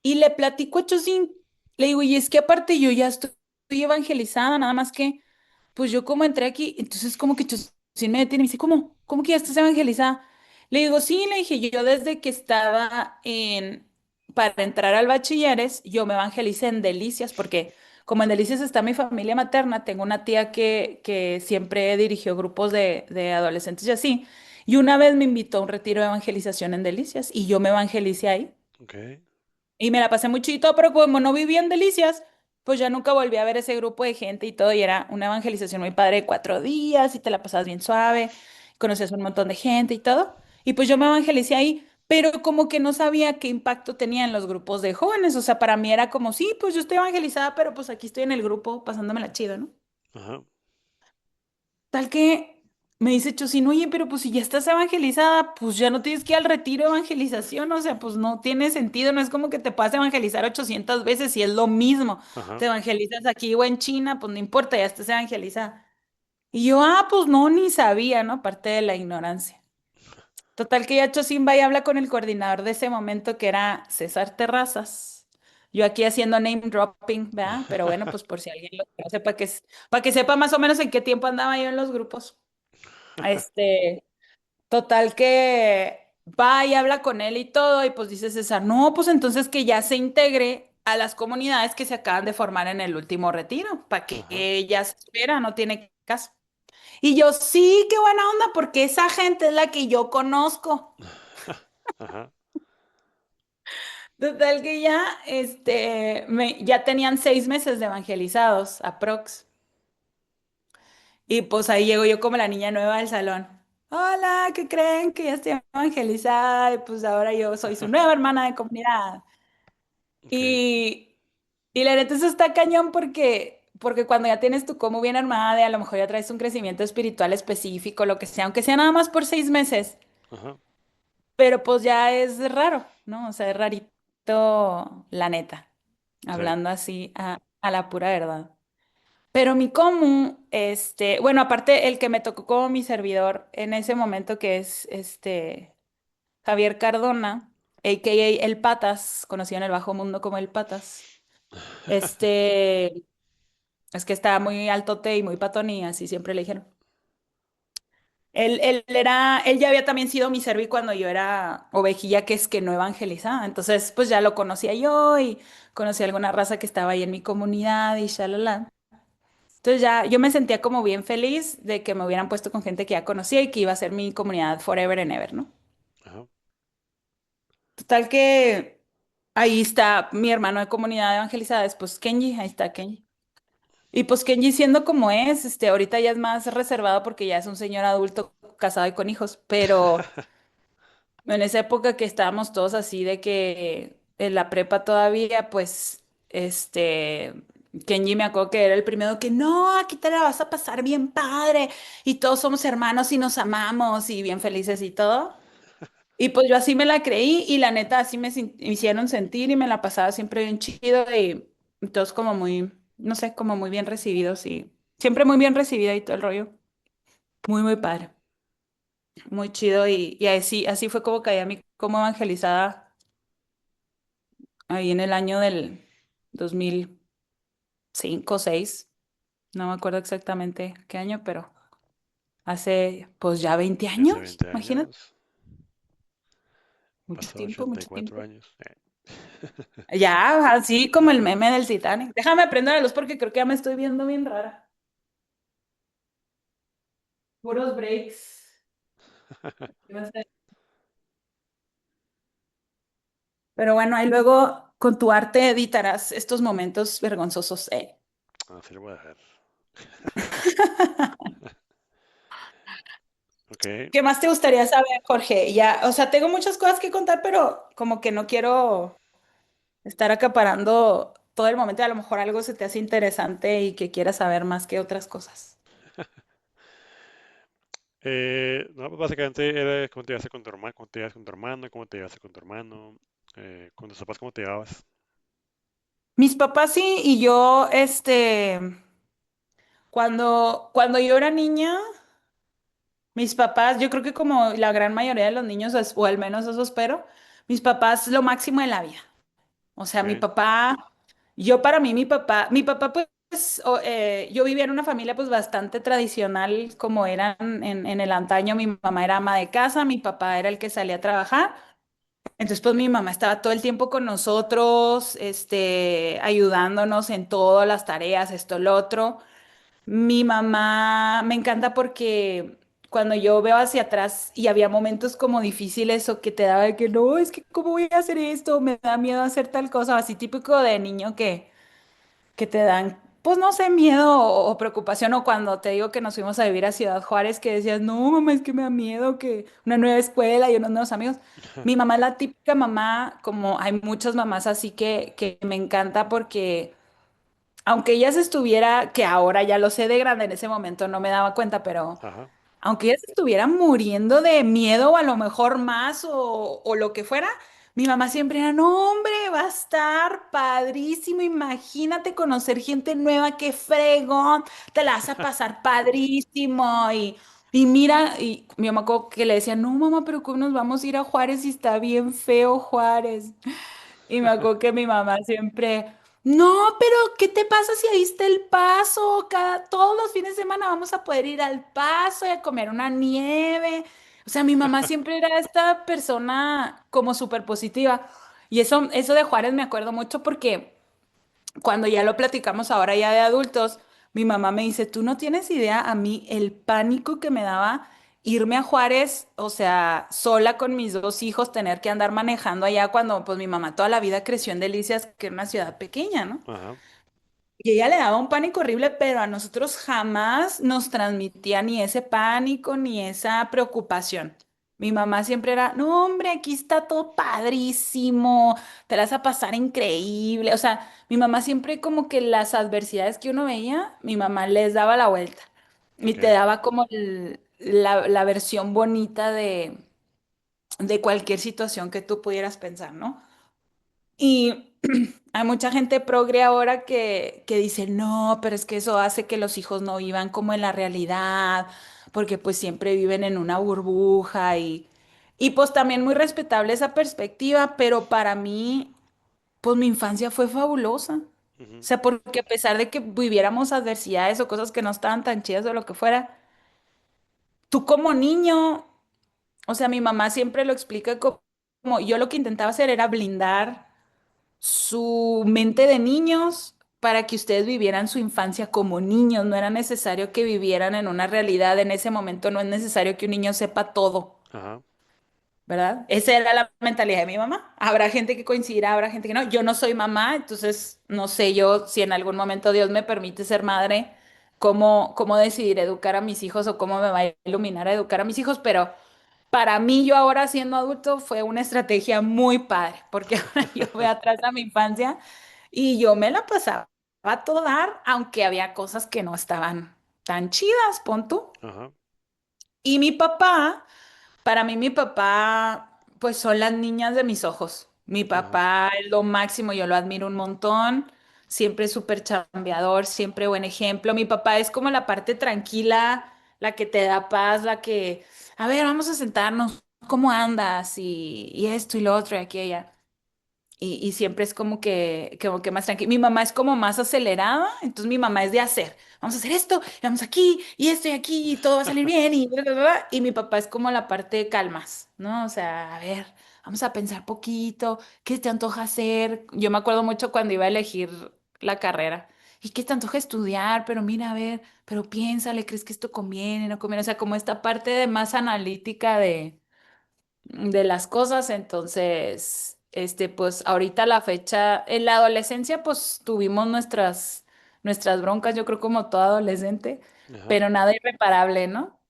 Y le platico a Chosín, le digo, y es que aparte yo ya estoy evangelizada, nada más que, pues yo como entré aquí, entonces como que Chosín me detiene y me dice, ¿cómo que ya estás evangelizada? Le digo, sí, le dije, yo desde que estaba para entrar al bachilleres, yo me evangelicé en Delicias, porque como en Delicias está mi familia materna, tengo una tía que siempre dirigió grupos de adolescentes y así, y una vez me invitó a un retiro de evangelización en Delicias, y yo me evangelicé ahí. Ok, Y me la pasé muy chido, pero como no vivía en Delicias, pues ya nunca volví a ver ese grupo de gente y todo. Y era una evangelización muy padre de 4 días y te la pasabas bien suave, conocías un montón de gente y todo. Y pues yo me evangelicé ahí, pero como que no sabía qué impacto tenía en los grupos de jóvenes. O sea, para mí era como, sí, pues yo estoy evangelizada, pero pues aquí estoy en el grupo pasándomela chido, ¿no? ajá, Tal que me dice Chusín, oye, pero pues si ya estás evangelizada, pues ya no tienes que ir al retiro de evangelización, o sea, pues no tiene sentido, no es como que te puedas evangelizar 800 veces y es lo mismo. ajá. Te evangelizas aquí o en China, pues no importa, ya estás evangelizada. Y yo, pues no, ni sabía, ¿no? Parte de la ignorancia. Total que ya Chusín va y habla con el coordinador de ese momento, que era César Terrazas. Yo aquí haciendo name dropping, ¿verdad? Pero bueno, pues por si alguien lo conoce, para que sepa más o menos en qué tiempo andaba yo en los grupos. Este, total que va y habla con él y todo, y pues dice César, no, pues entonces que ya se integre a las comunidades que se acaban de formar en el último retiro, para que Ajá, ella se espera, no tiene caso. Y yo, sí, qué buena onda, porque esa gente es la que yo conozco. ajá, Total que ya, ya tenían 6 meses de evangelizados, aprox. Y pues ahí llego yo como la niña nueva del salón. Hola, ¿qué creen? Que ya estoy evangelizada y pues ahora yo soy su nueva hermana de comunidad. Ok. Y, y la neta eso está cañón porque cuando ya tienes tu combo bien armada, y a lo mejor ya traes un crecimiento espiritual específico, lo que sea, aunque sea nada más por 6 meses, Ajá. pero pues ya es raro, ¿no? O sea, es rarito, la neta, Sí. hablando así a la pura verdad. Pero mi común, bueno, aparte el que me tocó como mi servidor en ese momento, que es Javier Cardona, a.k.a. El Patas, conocido en el bajo mundo como El Patas. Este, es que estaba muy altote y muy patón y así siempre le dijeron. Él ya había también sido mi serví cuando yo era ovejilla, que es que no evangelizaba. Entonces, pues ya lo conocía yo y conocí alguna raza que estaba ahí en mi comunidad y shalala. Entonces ya yo me sentía como bien feliz de que me hubieran puesto con gente que ya conocía y que iba a ser mi comunidad forever and ever, ¿no? Ajá. Total que ahí está mi hermano de comunidad evangelizada, después Kenji, ahí está Kenji. Y pues Kenji siendo como es, ahorita ya es más reservado porque ya es un señor adulto casado y con hijos, pero en esa época que estábamos todos así de que en la prepa todavía, pues, Kenji me acuerdo que era el primero que, no, aquí te la vas a pasar bien padre y todos somos hermanos y nos amamos y bien felices y todo. Y pues yo así me la creí y la neta así me hicieron sentir y me la pasaba siempre bien chido y todos como muy, no sé, como muy bien recibidos y siempre muy bien recibida y todo el rollo. Muy, muy padre, muy chido y así fue como caí a mí como evangelizada ahí en el año del 2005 o 6, no me acuerdo exactamente qué año, pero hace pues ya 20 Hace años, 20 imagínate, años. mucho Pasó tiempo, mucho 84 tiempo. años. Ya, así como el meme del Titanic. Déjame prender la luz porque creo que ya me estoy viendo bien rara. Puros breaks. No sé. Pero bueno, ahí luego con tu arte editarás estos momentos vergonzosos. Así lo voy a dejar. Ok. ¿Qué más te gustaría saber, Jorge? Ya, o sea, tengo muchas cosas que contar, pero como que no quiero estar acaparando todo el momento. A lo mejor algo se te hace interesante y que quieras saber más que otras cosas. No, pues básicamente era cómo te llevas con tu hermano, cómo te llevas con tu hermano, cómo te llevas con tu hermano, con tus papás, cómo te llevabas. Mis papás sí, y yo, cuando yo era niña. Mis papás, yo creo que como la gran mayoría de los niños, o al menos eso espero, mis papás lo máximo en la vida. O sea, mi Ok. papá, para mí mi papá pues, yo vivía en una familia pues bastante tradicional como eran en el antaño. Mi mamá era ama de casa, mi papá era el que salía a trabajar. Entonces pues mi mamá estaba todo el tiempo con nosotros, ayudándonos en todas las tareas, esto, lo otro. Mi mamá me encanta porque cuando yo veo hacia atrás y había momentos como difíciles o que te daba de que no, es que ¿cómo voy a hacer esto? Me da miedo hacer tal cosa, así típico de niño que te dan, pues no sé, miedo o preocupación o cuando te digo que nos fuimos a vivir a Ciudad Juárez que decías, no, mamá, es que me da miedo que una nueva escuela y unos nuevos amigos. Mi mamá es la típica mamá, como hay muchas mamás así que me encanta porque aunque ella se estuviera, que ahora ya lo sé de grande, en ese momento no me daba cuenta, pero Ajá. aunque ella se estuviera muriendo de miedo o a lo mejor más o lo que fuera, mi mamá siempre era, no, hombre, va a estar padrísimo, imagínate conocer gente nueva, qué fregón, te la vas a pasar padrísimo y mira, y mi mamá como que le decía, no, mamá, pero ¿cómo nos vamos a ir a Juárez y está bien feo Juárez? Y me acuerdo que mi mamá siempre, no, pero ¿qué te pasa si ahí está el Paso? Todos los fines de semana vamos a poder ir al Paso y a comer una nieve. O sea, mi mamá siempre era esta persona como súper positiva. Y eso de Juárez me acuerdo mucho porque cuando ya lo platicamos ahora ya de adultos, mi mamá me dice, tú no tienes idea a mí el pánico que me daba irme a Juárez, o sea, sola con mis dos hijos, tener que andar manejando allá cuando pues mi mamá toda la vida creció en Delicias, que era una ciudad pequeña, ¿no? Ajá. Y ella le daba un pánico horrible, pero a nosotros jamás nos transmitía ni ese pánico ni esa preocupación. Mi mamá siempre era, no, hombre, aquí está todo padrísimo, te la vas a pasar increíble. O sea, mi mamá siempre como que las adversidades que uno veía, mi mamá les daba la vuelta y Ok, te daba como la versión bonita de cualquier situación que tú pudieras pensar, ¿no? Y hay mucha gente progre ahora que dice, no, pero es que eso hace que los hijos no vivan como en la realidad, porque pues siempre viven en una burbuja y pues también muy respetable esa perspectiva, pero para mí, pues mi infancia fue fabulosa. O ujú, sea, porque a pesar de que viviéramos adversidades o cosas que no estaban tan chidas o lo que fuera, tú como niño, o sea, mi mamá siempre lo explica como yo lo que intentaba hacer era blindar su mente de niños para que ustedes vivieran su infancia como niños. No era necesario que vivieran en una realidad. En ese momento no es necesario que un niño sepa todo, ajá, ¿verdad? Esa era la mentalidad de mi mamá. Habrá gente que coincidirá, habrá gente que no. Yo no soy mamá, entonces no sé yo si en algún momento Dios me permite ser madre, cómo decidir educar a mis hijos o cómo me va a iluminar a educar a mis hijos, pero para mí, yo ahora siendo adulto, fue una estrategia muy padre, porque ahora yo voy atrás a mi infancia y yo me la pasaba a todo dar, aunque había cosas que no estaban tan chidas, pon tú. ajá, Y mi papá, para mí mi papá, pues son las niñas de mis ojos. Mi ajá, papá es lo máximo, yo lo admiro un montón, siempre súper chambeador, siempre buen ejemplo. Mi papá es como la parte tranquila, la que te da paz, la que, a ver, vamos a sentarnos, ¿cómo andas? Y esto y lo otro y aquella. Y siempre es como que más tranquilo. Mi mamá es como más acelerada, entonces mi mamá es de hacer. Vamos a hacer esto, y vamos aquí, y esto y aquí, y todo va a salir bien, y bla, bla, bla. Y mi papá es como la parte de calmas, ¿no? O sea, a ver, vamos a pensar poquito, ¿qué te antoja hacer? Yo me acuerdo mucho cuando iba a elegir la carrera. ¿Y qué te antoja estudiar? Pero mira, a ver, pero piénsale, ¿crees que esto conviene, no conviene? O sea, como esta parte de más analítica de las cosas. Entonces, pues ahorita la fecha, en la adolescencia, pues tuvimos nuestras broncas, yo creo como todo adolescente, ajá, pero nada irreparable, ¿no?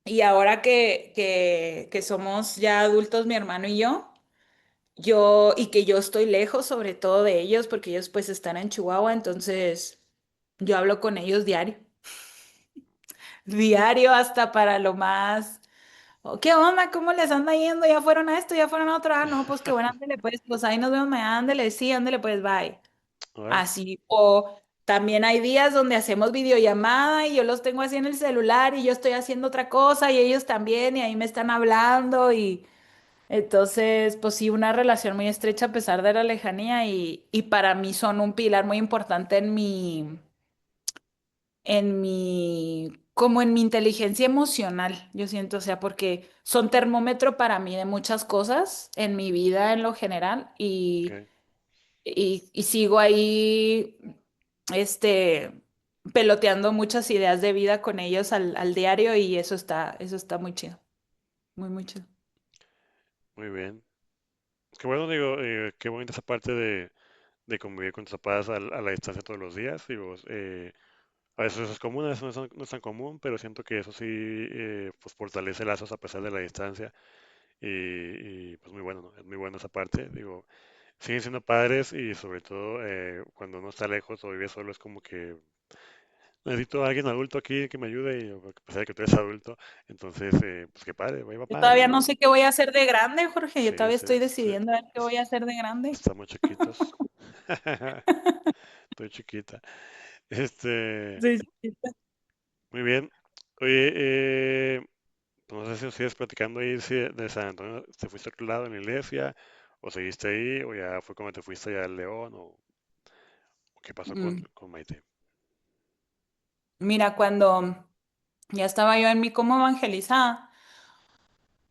Y ahora que somos ya adultos, mi hermano y y que yo estoy lejos sobre todo de ellos, porque ellos pues están en Chihuahua, entonces yo hablo con ellos diario, diario hasta para lo más. Oh, ¿qué onda? ¿Cómo les anda yendo? ¿Ya fueron a esto? ¿Ya fueron a otro? Ah, no, pues qué bueno, ándele, pues ahí nos vemos mañana, ándele, sí, ándele, pues bye. órale, Así, o también hay días donde hacemos videollamada y yo los tengo así en el celular y yo estoy haciendo otra cosa y ellos también y ahí me están hablando y entonces, pues sí, una relación muy estrecha a pesar de la lejanía y para mí son un pilar muy importante como en mi inteligencia emocional, yo siento, o sea, porque son termómetro para mí de muchas cosas en mi vida en lo general ok, y sigo ahí, este, peloteando muchas ideas de vida con ellos al diario y eso está muy chido, muy, muy chido. muy bien. Qué bueno, digo, qué bonita esa parte de convivir con tus papás a la distancia todos los días, digo, a veces eso es común, a veces no es tan común, pero siento que eso sí, pues fortalece lazos a pesar de la distancia pues muy bueno, ¿no? Es muy bueno esa parte, digo, siguen siendo padres y sobre todo cuando uno está lejos o vive solo es como que necesito a alguien adulto aquí que me ayude y a pesar de que tú eres adulto, entonces pues qué padre, oye Yo papá, todavía no sé qué voy a hacer de grande, Jorge, yo sí, todavía estoy decidiendo a ver qué voy a hacer de grande. estamos chiquitos, estoy chiquita, este, Sí, sí, muy bien, oye, pues no sé si nos sigues platicando ahí de San Antonio, ¿te fuiste a otro lado en la iglesia o seguiste ahí o ya fue cuando te fuiste allá al León o qué pasó sí. con Maite? Mira, cuando ya estaba yo en mi como evangelizada,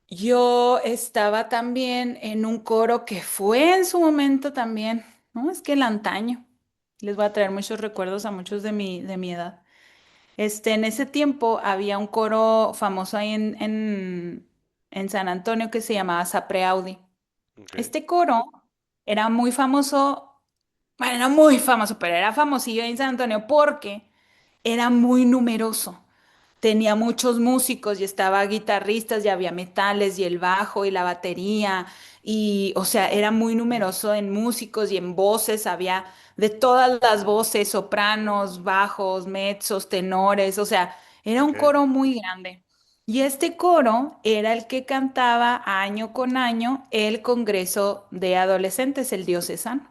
yo estaba también en un coro que fue en su momento también, ¿no? Es que el antaño. Les voy a traer muchos recuerdos a muchos de mi edad. En ese tiempo había un coro famoso ahí en San Antonio que se llamaba Sapre Audi. Ok, Este coro era muy famoso, bueno, no muy famoso, pero era famosillo ahí en San Antonio porque era muy numeroso. tenía muchos músicos y estaba guitarristas y había metales y el bajo y la batería y, o sea, era muy numeroso en músicos y en voces, había de todas las voces, sopranos, bajos, mezzos, tenores, o sea, era un Ok, coro muy grande. Y este coro era el que cantaba año con año el Congreso de Adolescentes, el diocesano,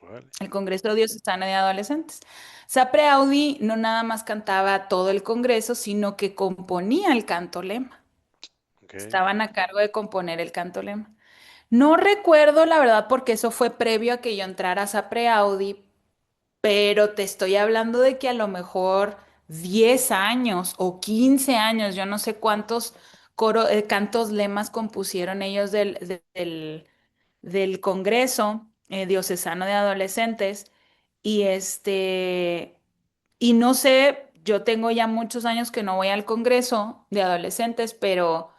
órale, el Congreso Diocesano de Adolescentes. Sapre Audi no nada más cantaba todo el Congreso, sino que componía el canto lema. ok, Estaban a cargo de componer el canto lema. No recuerdo la verdad porque eso fue previo a que yo entrara a Sapre Audi, pero te estoy hablando de que a lo mejor 10 años o 15 años, yo no sé cuántos cantos lemas compusieron ellos del Congreso Diocesano de Adolescentes. Y y no sé, yo tengo ya muchos años que no voy al Congreso de Adolescentes, pero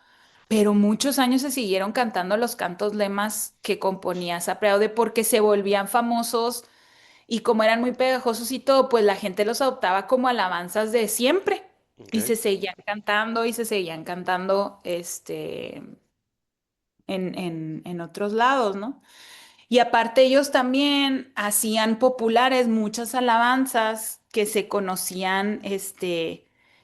muchos años se siguieron cantando los cantos lemas que componía Sapriaude porque se volvían famosos y como eran muy pegajosos y todo, pues la gente los adoptaba como alabanzas de siempre ok, y se seguían cantando y se seguían cantando en otros lados, ¿no? Y aparte ellos también hacían populares muchas alabanzas que se conocían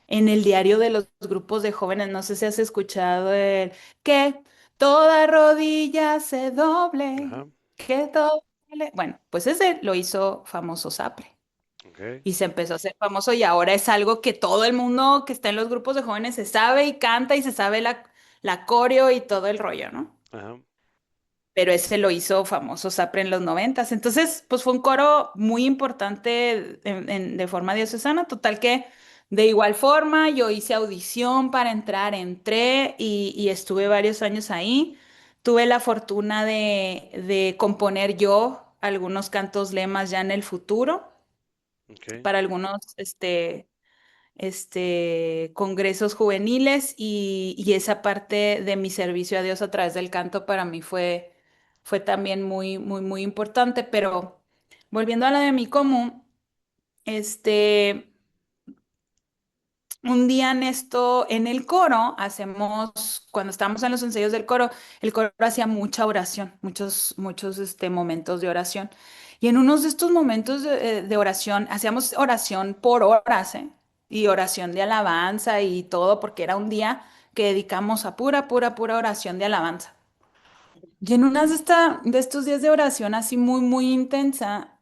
en el diario de los grupos de jóvenes. No sé si has escuchado el que toda rodilla se doble, ajá, que todo... Bueno, pues ese lo hizo famoso Sapre. ok, Y se empezó a hacer famoso y ahora es algo que todo el mundo que está en los grupos de jóvenes se sabe y canta y se sabe la coreo y todo el rollo, ¿no? ajá, Pero ese lo hizo famoso Sapre en los noventas. Entonces, pues fue un coro muy importante de forma diocesana, total que de igual forma yo hice audición para entrar, entré y estuve varios años ahí. Tuve la fortuna de componer yo algunos cantos lemas ya en el futuro ok, para algunos congresos juveniles y esa parte de mi servicio a Dios a través del canto para mí fue también muy, muy, muy importante. Pero volviendo a la de mi común, este, un día en en el coro, cuando estábamos en los ensayos del coro, el coro hacía mucha oración, muchos momentos de oración. Y en unos de estos momentos de oración, hacíamos oración por horas, ¿eh? Y oración de alabanza y todo, porque era un día que dedicamos a pura, pura, pura oración de alabanza. Y en de estos días de oración así muy, muy intensa,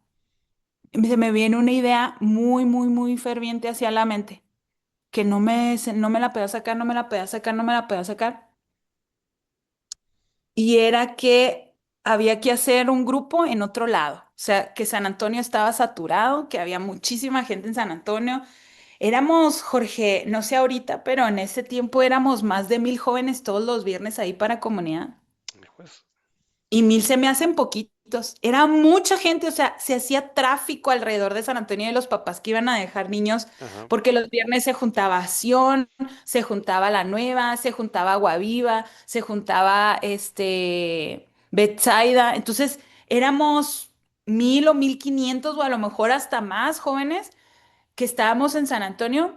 se me viene una idea muy, muy, muy ferviente hacia la mente que no me la podía sacar, no me la podía sacar, no me la podía sacar. Y era que había que hacer un grupo en otro lado. O sea, que San Antonio estaba saturado, que había muchísima gente en San Antonio. Éramos, Jorge, no sé ahorita, pero en ese tiempo éramos más de 1000 jóvenes todos los viernes ahí para comunidad. pues, Y 1000 se me hacen poquitos. Era mucha gente, o sea, se hacía tráfico alrededor de San Antonio de los papás que iban a dejar niños, ajá, porque los viernes se juntaba Sion, se juntaba La Nueva, se juntaba Guaviva, se juntaba Betsaida. Entonces, éramos 1000 o 1500 o a lo mejor hasta más jóvenes que estábamos en San Antonio.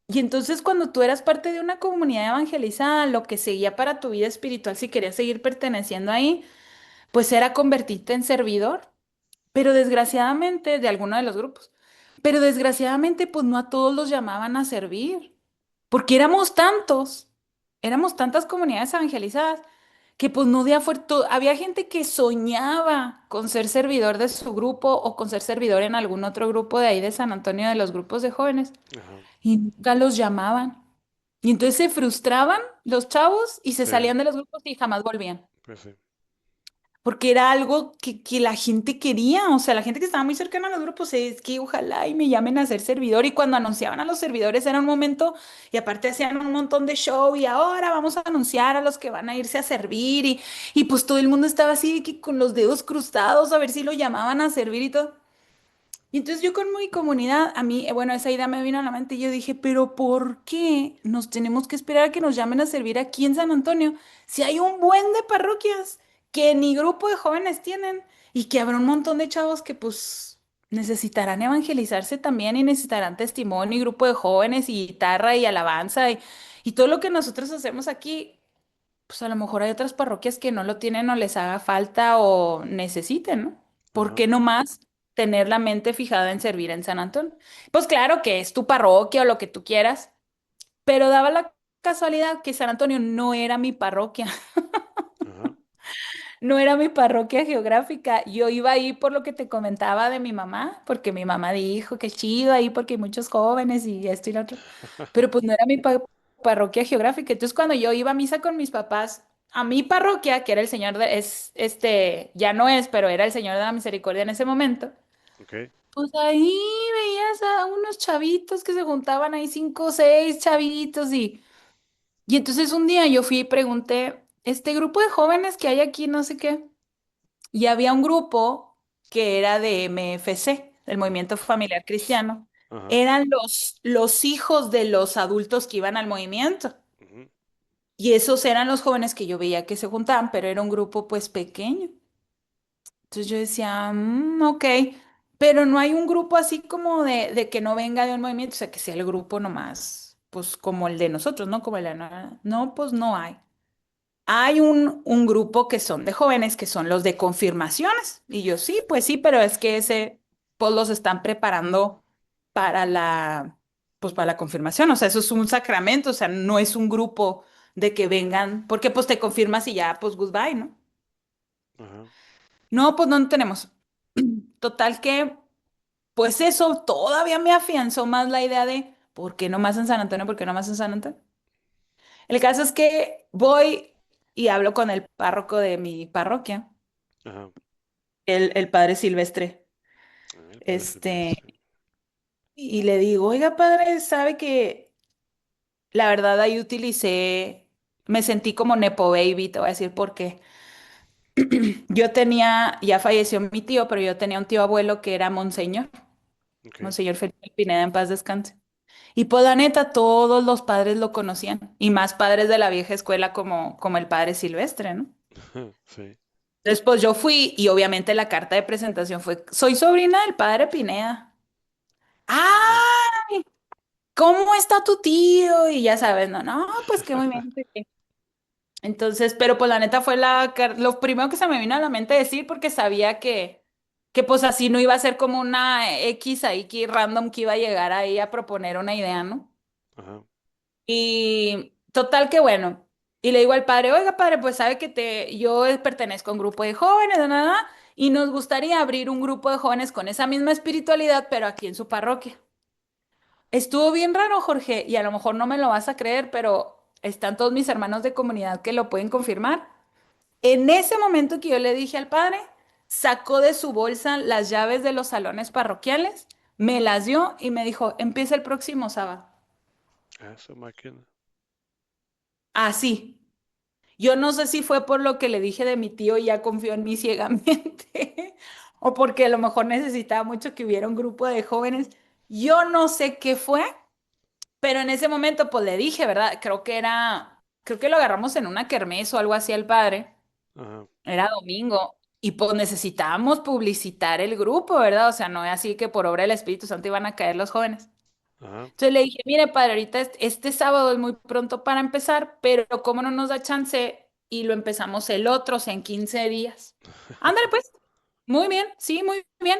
Y entonces cuando tú eras parte de una comunidad evangelizada, lo que seguía para tu vida espiritual, si querías seguir perteneciendo ahí, pues era convertirte en servidor, pero desgraciadamente, de alguno de los grupos, pero desgraciadamente, pues no a todos los llamaban a servir, porque éramos tantas comunidades evangelizadas, que pues no había había gente que soñaba con ser servidor de su grupo o con ser servidor en algún otro grupo de ahí de San Antonio, de los grupos de jóvenes, ajá, y nunca los llamaban. Y entonces se frustraban los chavos y se sí, salían de los grupos y jamás volvían. pues sí, Porque era algo que la gente quería, o sea, la gente que estaba muy cercana a los grupos, es que ojalá y me llamen a ser servidor, y cuando anunciaban a los servidores era un momento, y aparte hacían un montón de show, y ahora vamos a anunciar a los que van a irse a servir, y pues todo el mundo estaba así de que con los dedos cruzados a ver si lo llamaban a servir y todo. Y entonces yo con mi comunidad, a mí, bueno, esa idea me vino a la mente y yo dije, pero ¿por qué nos tenemos que esperar a que nos llamen a servir aquí en San Antonio si hay un buen de parroquias que ni grupo de jóvenes tienen y que habrá un montón de chavos que pues necesitarán evangelizarse también y necesitarán testimonio y grupo de jóvenes y guitarra y alabanza y todo lo que nosotros hacemos aquí, pues a lo mejor hay otras parroquias que no lo tienen o les haga falta o necesiten, ¿no? ¿Por Ajá, qué no más tener la mente fijada en servir en San Antonio? Pues claro que es tu parroquia o lo que tú quieras, pero daba la casualidad que San Antonio no era mi parroquia. ajá, No era mi parroquia geográfica. Yo iba ahí por lo que te comentaba de mi mamá, porque mi mamá dijo que chido ahí porque hay muchos jóvenes y esto y lo otro. Pero pues no era mi parroquia geográfica. Entonces cuando yo iba a misa con mis papás, a mi parroquia, que era el Señor de, ya no es, pero era el Señor de la Misericordia en ese momento, ok, pues ahí veías a unos chavitos que se juntaban ahí, cinco o seis chavitos y entonces un día yo fui y pregunté, este grupo de jóvenes que hay aquí, no sé qué. Y había un grupo que era de MFC, del mm, Movimiento Familiar Cristiano. ajá, Eran los hijos de los adultos que iban al movimiento. ujú, Y esos eran los jóvenes que yo veía que se juntaban, pero era un grupo pues pequeño. Entonces yo decía, ok, pero no hay un grupo así como de que no venga de un movimiento, o sea, que sea el grupo nomás, pues como el de nosotros, ¿no? Como el de no, pues no hay. Hay un grupo que son de jóvenes, que son los de confirmaciones. Y yo, sí, pues sí, pero es que ese, pues los están preparando para pues para la confirmación. O sea, eso es un sacramento, o sea, no es un grupo de que vengan, porque pues te confirmas y ya, pues goodbye, ¿no? ajá, No, pues no tenemos. Total que, pues eso todavía me afianzó más la idea de, ¿por qué no más en San Antonio? ¿Por qué no más en San Antonio? El caso es que voy y hablo con el párroco de mi parroquia, ajá. el padre Silvestre, A ver, Padre este, Silvestre. y le digo, oiga, padre, sabe que la verdad ahí me sentí como Nepo Baby, te voy a decir por qué. Yo tenía, ya falleció mi tío, pero yo tenía un tío abuelo que era monseñor, Ok, Monseñor Felipe Pineda, en paz descanse. Y pues la neta, todos los padres lo conocían, y más padres de la vieja escuela como el padre Silvestre, ¿no? sí. Entonces, pues yo fui y obviamente la carta de presentación fue, soy sobrina del padre Pineda. Órale. ¡Ah! ¿Cómo está tu tío? Y ya sabes, no, no, pues qué muy bien. Entonces, pero pues la neta fue lo primero que se me vino a la mente decir porque sabía que pues así no iba a ser como una X ahí que random que iba a llegar ahí a proponer una idea, ¿no? Ajá, Y total que bueno. Y le digo al padre, oiga, padre, pues sabe que yo pertenezco a un grupo de jóvenes, nada, y nos gustaría abrir un grupo de jóvenes con esa misma espiritualidad, pero aquí en su parroquia. Estuvo bien raro, Jorge, y a lo mejor no me lo vas a creer, pero están todos mis hermanos de comunidad que lo pueden confirmar. En ese momento que yo le dije al padre, sacó de su bolsa las llaves de los salones parroquiales, me las dio y me dijo, empieza el próximo sábado. esa máquina. Así. Yo no sé si fue por lo que le dije de mi tío y ya confió en mí ciegamente, o porque a lo mejor necesitaba mucho que hubiera un grupo de jóvenes. Yo no sé qué fue, pero en ese momento pues le dije, ¿verdad? Creo que lo agarramos en una kermés o algo así al padre. Ajá, Era domingo. Y pues necesitábamos publicitar el grupo, ¿verdad? O sea, no es así que por obra del Espíritu Santo iban a caer los jóvenes. ajá, Entonces le dije, mire, padre, ahorita este sábado es muy pronto para empezar, pero ¿cómo no nos da chance? Y lo empezamos el otro, o sea, en 15 días. Ándale, pues. Muy bien, sí, muy bien.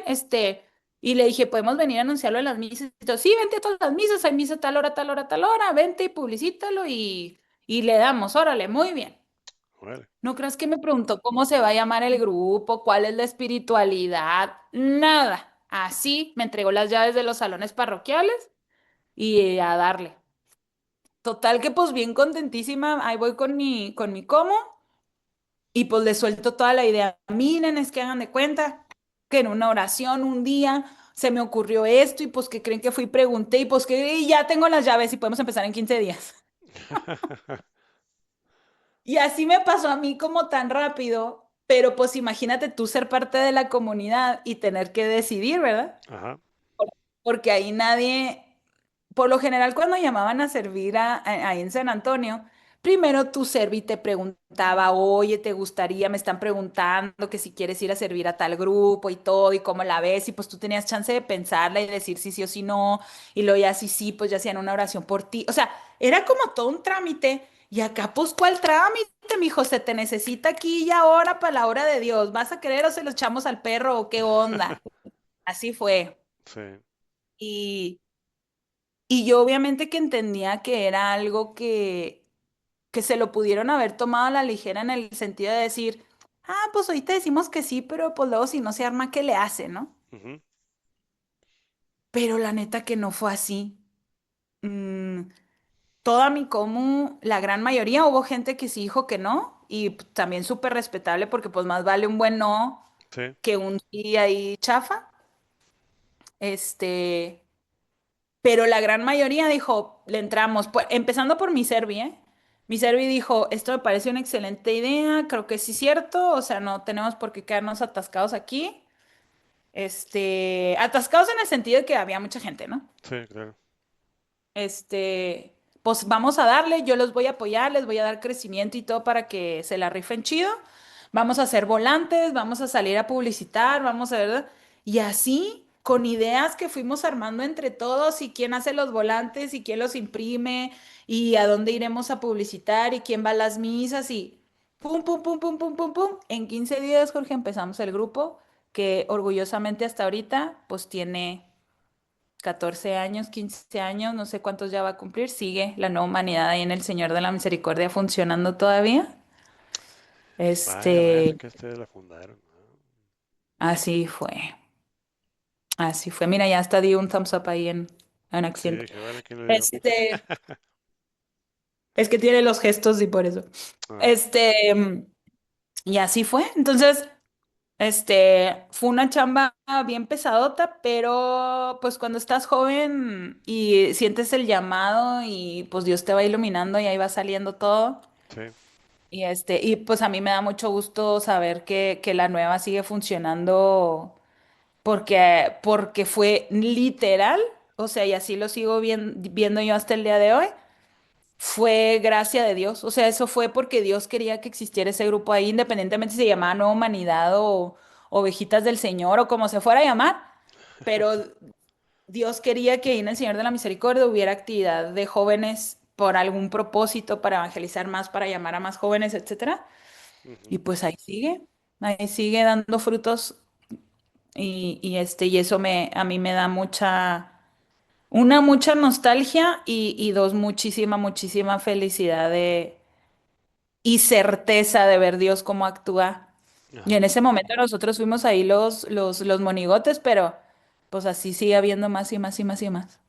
Y le dije, podemos venir a anunciarlo en las misas. Y todo, sí, vente a todas las misas, hay misa tal hora, tal hora, tal hora, vente y publicítalo y le damos, órale, muy bien. órale. No creas que me preguntó cómo se va a llamar el grupo, cuál es la espiritualidad, nada. Así me entregó las llaves de los salones parroquiales y a darle. Total que pues bien contentísima, ahí voy con mi cómo y pues le suelto toda la idea. Miren, es que hagan de cuenta que en una oración un día se me ocurrió esto y pues que creen que fui y pregunté y pues que y ya tengo las llaves y podemos empezar en 15 días. Y así me pasó a mí como tan rápido, pero pues imagínate tú ser parte de la comunidad y tener que decidir, ¿verdad? Ajá, Porque ahí nadie, por lo general cuando llamaban a servir ahí en San Antonio, primero tu servi te preguntaba, oye, ¿te gustaría? Me están preguntando que si quieres ir a servir a tal grupo y todo, y cómo la ves, y pues tú tenías chance de pensarla y decir sí, sí o sí no, y luego ya sí, sí, pues ya hacían una oración por ti. O sea, era como todo un trámite. Y acá, pues, ¿cuál trámite, mijo? Se te necesita aquí y ahora para la hora de Dios. ¿Vas a querer o se lo echamos al perro o qué onda? Así fue. Sí. Y, y yo obviamente que entendía que era algo que se lo pudieron haber tomado a la ligera en el sentido de decir, ah, pues ahorita decimos que sí, pero pues luego si no se arma, ¿qué le hace, no? Ujú. Pero la neta que no fue así. Mm, toda mi comú, la gran mayoría, hubo gente que sí dijo que no, y también súper respetable porque pues más vale un buen no Sí. que un sí ahí chafa. Este, pero la gran mayoría dijo, le entramos, pues, empezando por mi servi, ¿eh? Mi servi dijo, esto me parece una excelente idea, creo que sí es cierto, o sea, no tenemos por qué quedarnos atascados aquí. Atascados en el sentido de que había mucha gente, ¿no? Sí, claro. Pues vamos a darle, yo los voy a apoyar, les voy a dar crecimiento y todo para que se la rifen chido. Vamos a hacer volantes, vamos a salir a publicitar, vamos a ver. Y así, con ideas que fuimos armando entre todos y quién hace los volantes y quién los imprime y a dónde iremos a publicitar y quién va a las misas y pum, pum, pum, pum, pum, pum, pum. En 15 días, Jorge, empezamos el grupo que orgullosamente hasta ahorita pues tiene 14 años, 15 años, no sé cuántos ya va a cumplir, sigue la nueva humanidad ahí en el Señor de la Misericordia funcionando todavía. Vaya, vaya, sé Este, que ustedes la fundaron, ¿no? así fue, así fue. Mira, ya hasta di un thumbs up ahí en Sí, accidente. dije, vale, ¿quién le dio? Este, es que tiene los gestos y por eso. Ah, Este, y así fue. Entonces, fue una chamba bien pesadota, pero pues cuando estás joven y sientes el llamado y pues Dios te va iluminando y ahí va saliendo todo. sí. Y pues a mí me da mucho gusto saber que la nueva sigue funcionando porque fue literal, o sea, y así lo sigo viendo yo hasta el día de hoy, fue gracia de Dios. O sea, eso fue porque Dios quería que existiera ese grupo ahí, independientemente si se llamaba Nueva Humanidad o Ovejitas del Señor o como se fuera a llamar, pero Dios quería que ahí en el Señor de la Misericordia hubiera actividad de jóvenes por algún propósito, para evangelizar más, para llamar a más jóvenes, etcétera. Y Ujú. pues ahí sigue dando frutos y eso a mí me da mucha nostalgia y dos, muchísima, muchísima felicidad y certeza de ver Dios cómo actúa. Y Ajá. en ese momento nosotros fuimos ahí los monigotes, pero pues así sigue habiendo más y más y más y más.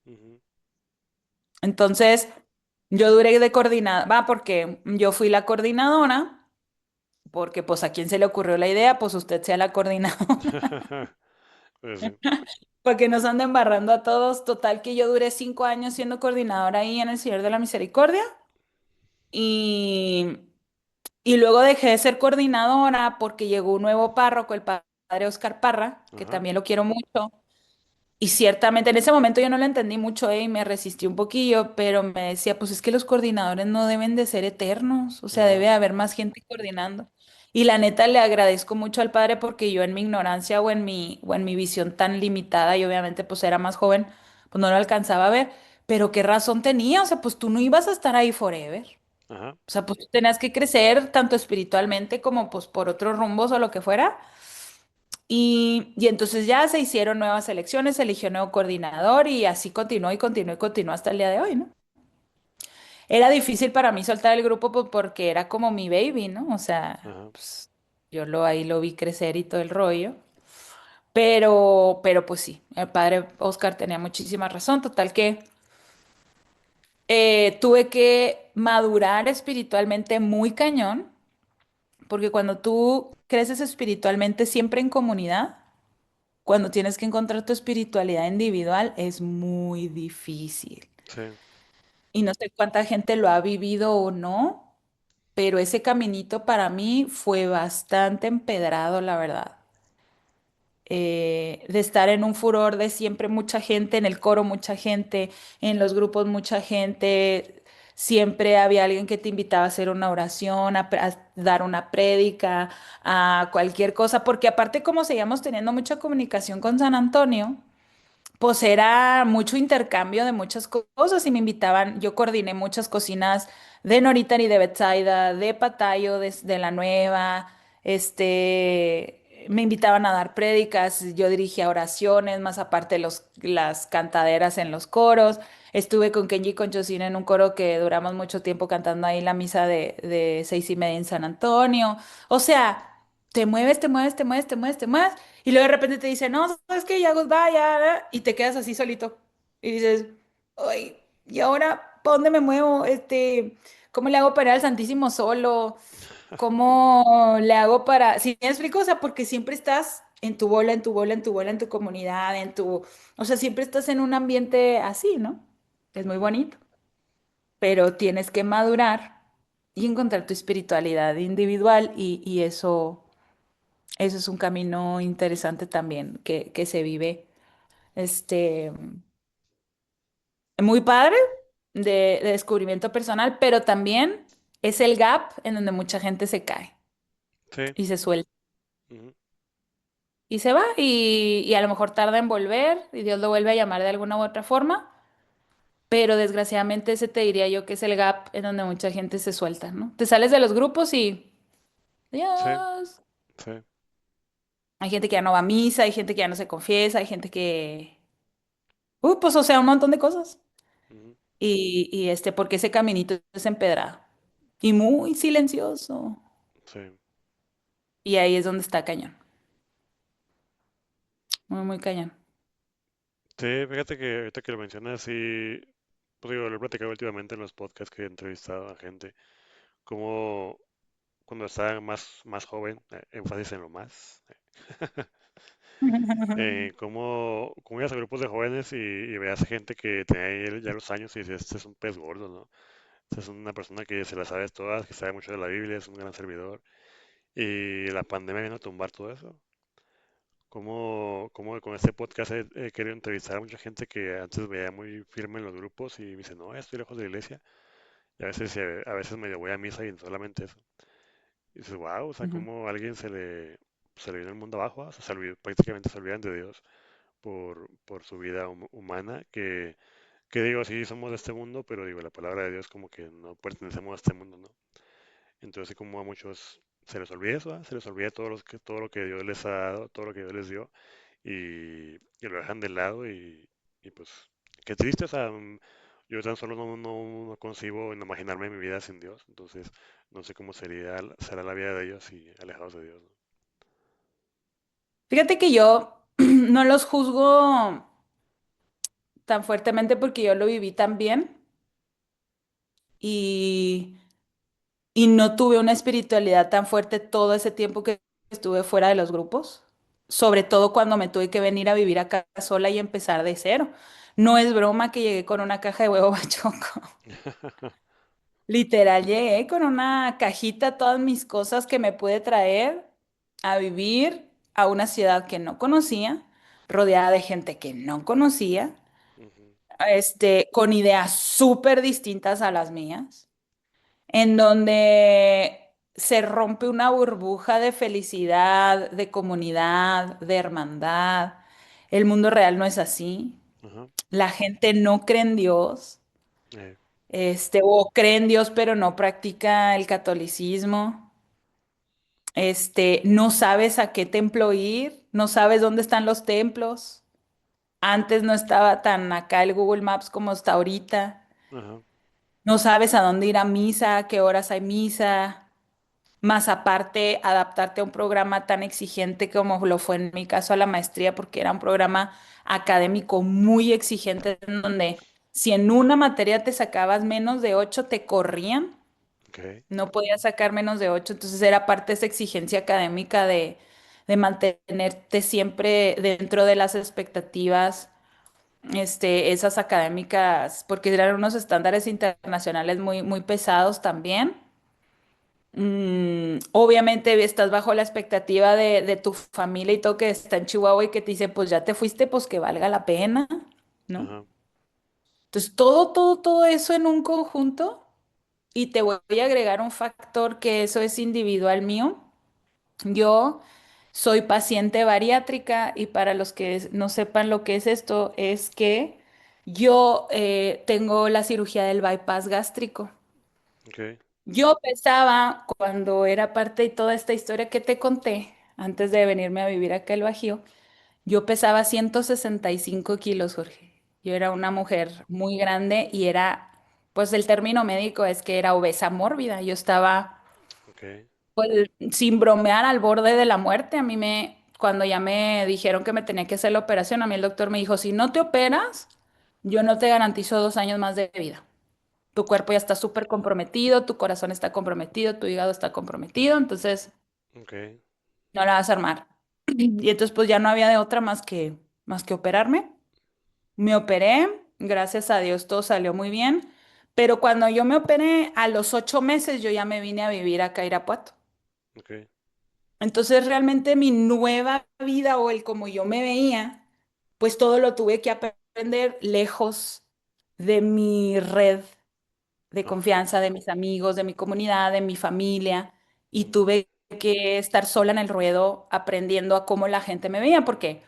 Ujú. Entonces, yo duré de coordinadora, va, porque yo fui la coordinadora, porque pues a quién se le ocurrió la idea, pues usted sea la coordinadora. Pues sí. Porque nos anda embarrando a todos. Total que yo duré 5 años siendo coordinadora ahí en el Señor de la Misericordia. Y, y luego dejé de ser coordinadora porque llegó un nuevo párroco, el padre Oscar Parra, que Ajá. también lo quiero mucho. Y ciertamente en ese momento yo no lo entendí mucho, y me resistí un poquillo, pero me decía, pues es que los coordinadores no deben de ser eternos, o sea, Ajá. debe haber más gente coordinando. Y la neta le agradezco mucho al padre porque yo en mi ignorancia o en mi visión tan limitada y obviamente pues era más joven, pues no lo alcanzaba a ver, pero qué razón tenía, o sea, pues tú no ibas a estar ahí forever. Ajá. O sea, pues tú tenías que crecer tanto espiritualmente como pues por otros rumbos o lo que fuera. Y entonces ya se hicieron nuevas elecciones, se eligió nuevo coordinador y así continuó y continuó y continuó hasta el día de hoy, ¿no? Era difícil para mí soltar el grupo porque era como mi baby, ¿no? O sea, Ajá. pues yo ahí lo vi crecer y todo el rollo. Pero pues sí, el padre Oscar tenía muchísima razón. Total que tuve que madurar espiritualmente muy cañón, porque cuando tú creces espiritualmente siempre en comunidad, cuando tienes que encontrar tu espiritualidad individual es muy difícil. Sí. Y no sé cuánta gente lo ha vivido o no, pero ese caminito para mí fue bastante empedrado, la verdad. De estar en un furor de siempre mucha gente, en el coro mucha gente, en los grupos mucha gente. siempre había alguien que te invitaba a hacer una oración, a dar una prédica, a cualquier cosa, porque aparte como seguíamos teniendo mucha comunicación con San Antonio, pues era mucho intercambio de muchas cosas y me invitaban, yo coordiné muchas cocinas de Noritan y de Betsaida, de Patayo, de La Nueva, me invitaban a dar prédicas, yo dirigía oraciones, más aparte las cantaderas en los coros, estuve con Kenji y con Chocina en un coro que duramos mucho tiempo cantando ahí la misa de 6:30 en San Antonio, o sea, te mueves, te mueves, te mueves, te mueves, te mueves. Y luego de repente te dice, no, ¿sabes qué? Ya, goodbye, ya, y te quedas así solito. Y dices, ay, ¿y ahora para dónde me muevo? ¿Cómo le hago para ir al Santísimo solo? ¿Cómo le hago para...? ¿Sí me explico? O sea, porque siempre estás en tu bola, en tu bola, en tu bola, en tu comunidad, en tu... O sea, siempre estás en un ambiente así, ¿no? Es muy Ujú. bonito, pero tienes que madurar y encontrar tu espiritualidad individual y eso es un camino interesante también que se vive, este, muy padre de descubrimiento personal, pero también es el gap en donde mucha gente se cae Sí. y se suelta Ujú. y se va y a lo mejor tarda en volver y Dios lo vuelve a llamar de alguna u otra forma, pero desgraciadamente ese te diría yo que es el gap en donde mucha gente se suelta, ¿no? Te sales de los grupos y Sí, adiós. sí. Hay gente que ya no va a misa, hay gente que ya no se confiesa, hay gente que... pues o sea, un montón de cosas. Ujú. Porque ese caminito es empedrado y muy silencioso. Sí. Y ahí es donde está cañón, muy, muy cañón. Sí, fíjate que ahorita que lo mencionas, sí, pues digo, lo he platicado últimamente en los podcasts que he entrevistado a gente, como cuando estaba más joven, énfasis en lo más, cómo ibas a grupos de jóvenes y veías gente que tenía ahí ya los años y decías, este es un pez gordo, ¿no? Esta es una persona que se las sabe todas, que sabe mucho de la Biblia, es un gran servidor. Y la pandemia vino a tumbar todo eso. Cómo con este podcast he querido entrevistar a mucha gente que antes veía muy firme en los grupos y me dice, no, estoy lejos de la iglesia. Y a veces medio voy a misa y solamente eso. Y dices, wow, o sea, Ujú. cómo a alguien se le vino el mundo abajo, o sea, prácticamente se olvidan de Dios por su vida humana, que digo, sí, somos de este mundo, pero digo, la palabra de Dios como que no pertenecemos a este mundo, ¿no? Entonces, como a muchos se les olvida eso, ¿ah? Se les olvida todo lo que Dios les ha dado, todo lo que Dios les dio, y lo dejan de lado y pues, qué triste, o sea, yo tan solo no concibo en imaginarme mi vida sin Dios, entonces no sé cómo será la vida de ellos si alejados de Dios, ¿no? Fíjate que yo no los juzgo tan fuertemente porque yo lo viví tan bien y, y no tuve una espiritualidad tan fuerte todo ese tiempo que estuve fuera de los grupos, sobre todo cuando me tuve que venir a vivir acá sola y empezar de cero. No es broma que llegué con una caja de huevo bachoco. Literal, llegué con una cajita, todas mis cosas que me pude traer a vivir a una ciudad que no conocía, rodeada de gente que no conocía, Ujú. con ideas súper distintas a las mías, en donde se rompe una burbuja de felicidad, de comunidad, de hermandad. El mundo real no es así. Ajá. La gente no cree en Dios. eh, O cree en Dios, pero no practica el catolicismo. No sabes a qué templo ir, no sabes dónde están los templos. Antes no estaba tan acá el Google Maps como está ahorita. ajá. No sabes a dónde ir a misa, a qué horas hay misa. Más aparte, adaptarte a un programa tan exigente como lo fue en mi caso a la maestría, porque era un programa académico muy exigente, en donde si en una materia te sacabas menos de 8, te corrían. Ok. No podía sacar menos de 8, entonces era parte de esa exigencia académica de mantenerte siempre dentro de las expectativas, esas académicas, porque eran unos estándares internacionales muy, muy pesados también. Obviamente estás bajo la expectativa de tu familia y todo que está en Chihuahua y que te dice, pues ya te fuiste, pues que valga la pena, ¿no? Ajá. Entonces todo, todo, todo eso en un conjunto. Y te voy a agregar un factor que eso es individual mío. Yo soy paciente bariátrica y para los que no sepan lo que es esto, es que yo tengo la cirugía del bypass gástrico. Ok, Yo pesaba cuando era parte de toda esta historia que te conté, antes de venirme a vivir acá al Bajío, yo pesaba 165 kilos, Jorge. Yo era una mujer muy grande y era, pues el término médico es que era obesa mórbida. Yo estaba, ok, pues, sin bromear, al borde de la muerte. Cuando ya me dijeron que me tenía que hacer la operación, a mí el doctor me dijo, si no te operas, yo no te garantizo 2 años más de vida. Tu cuerpo ya está súper comprometido, tu corazón está comprometido, tu hígado está comprometido, entonces ok, no la vas a armar. Y entonces pues ya no había de otra más que operarme. Me operé, gracias a Dios todo salió muy bien, pero cuando yo me operé, a los 8 meses yo ya me vine a vivir acá a Irapuato. ok, Entonces realmente mi nueva vida o el como yo me veía, pues todo lo tuve que aprender lejos de mi red de ajá, confianza, de mis amigos, de mi comunidad, de mi familia, y ujú, tuve que estar sola en el ruedo aprendiendo a cómo la gente me veía, porque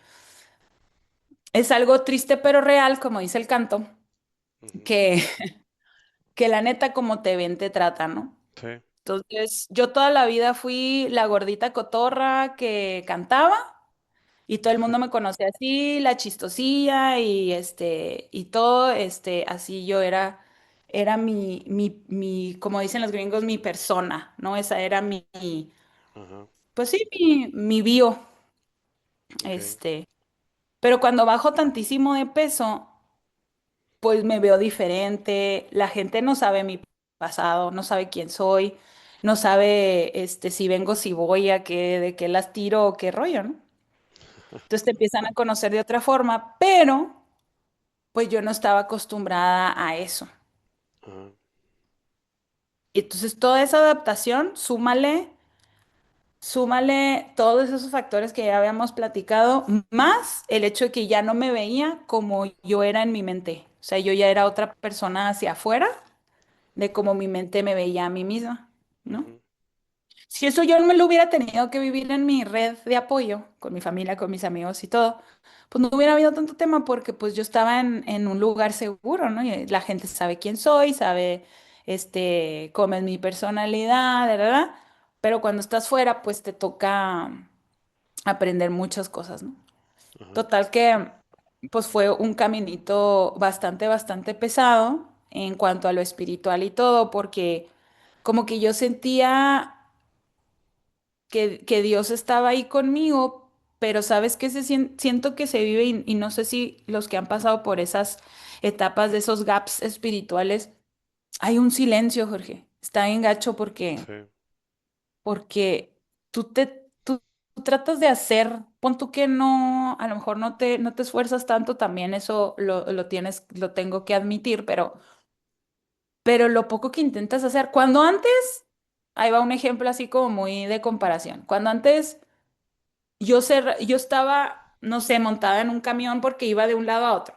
es algo triste pero real, como dice el canto, ujú, que, que la neta como te ven te tratan, ¿no? sí, Entonces, yo toda la vida fui la gordita cotorra que cantaba y todo el mundo me conocía así, la chistosilla y y todo, así yo era como dicen los gringos, mi persona, ¿no? Esa era ajá, pues sí, mi bio, ok, este. Pero cuando bajo tantísimo de peso, pues me veo diferente, la gente no sabe mi pasado, no sabe quién soy, no sabe, si vengo, si voy, de qué las tiro o qué rollo, ¿no? Entonces te empiezan a conocer de otra forma, pero pues yo no estaba acostumbrada a eso. ajá, Y entonces toda esa adaptación, súmale todos esos factores que ya habíamos platicado, más el hecho de que ya no me veía como yo era en mi mente. O sea, yo ya era otra persona hacia afuera de cómo mi mente me veía a mí misma, ¿no? ujú, Si eso yo no me lo hubiera tenido que vivir en mi red de apoyo, con mi familia, con mis amigos y todo, pues no hubiera habido tanto tema porque pues yo estaba en un lugar seguro, ¿no? Y la gente sabe quién soy, sabe, cómo es mi personalidad, ¿verdad? Pero cuando estás fuera, pues te toca aprender muchas cosas, ¿no? ajá, Total que, pues fue un caminito bastante pesado en cuanto a lo espiritual y todo, porque como que yo sentía que Dios estaba ahí conmigo, pero sabes que siento que se vive y no sé si los que han pasado por esas etapas de esos gaps espirituales, hay un silencio, Jorge. Está bien gacho sí, porque tú tratas de hacer, pon tú que no, a lo mejor no te esfuerzas tanto, también eso lo tengo que admitir, pero lo poco que intentas hacer, cuando antes, ahí va un ejemplo así como muy de comparación, cuando antes yo estaba, no sé, montada en un camión porque iba de un lado a otro.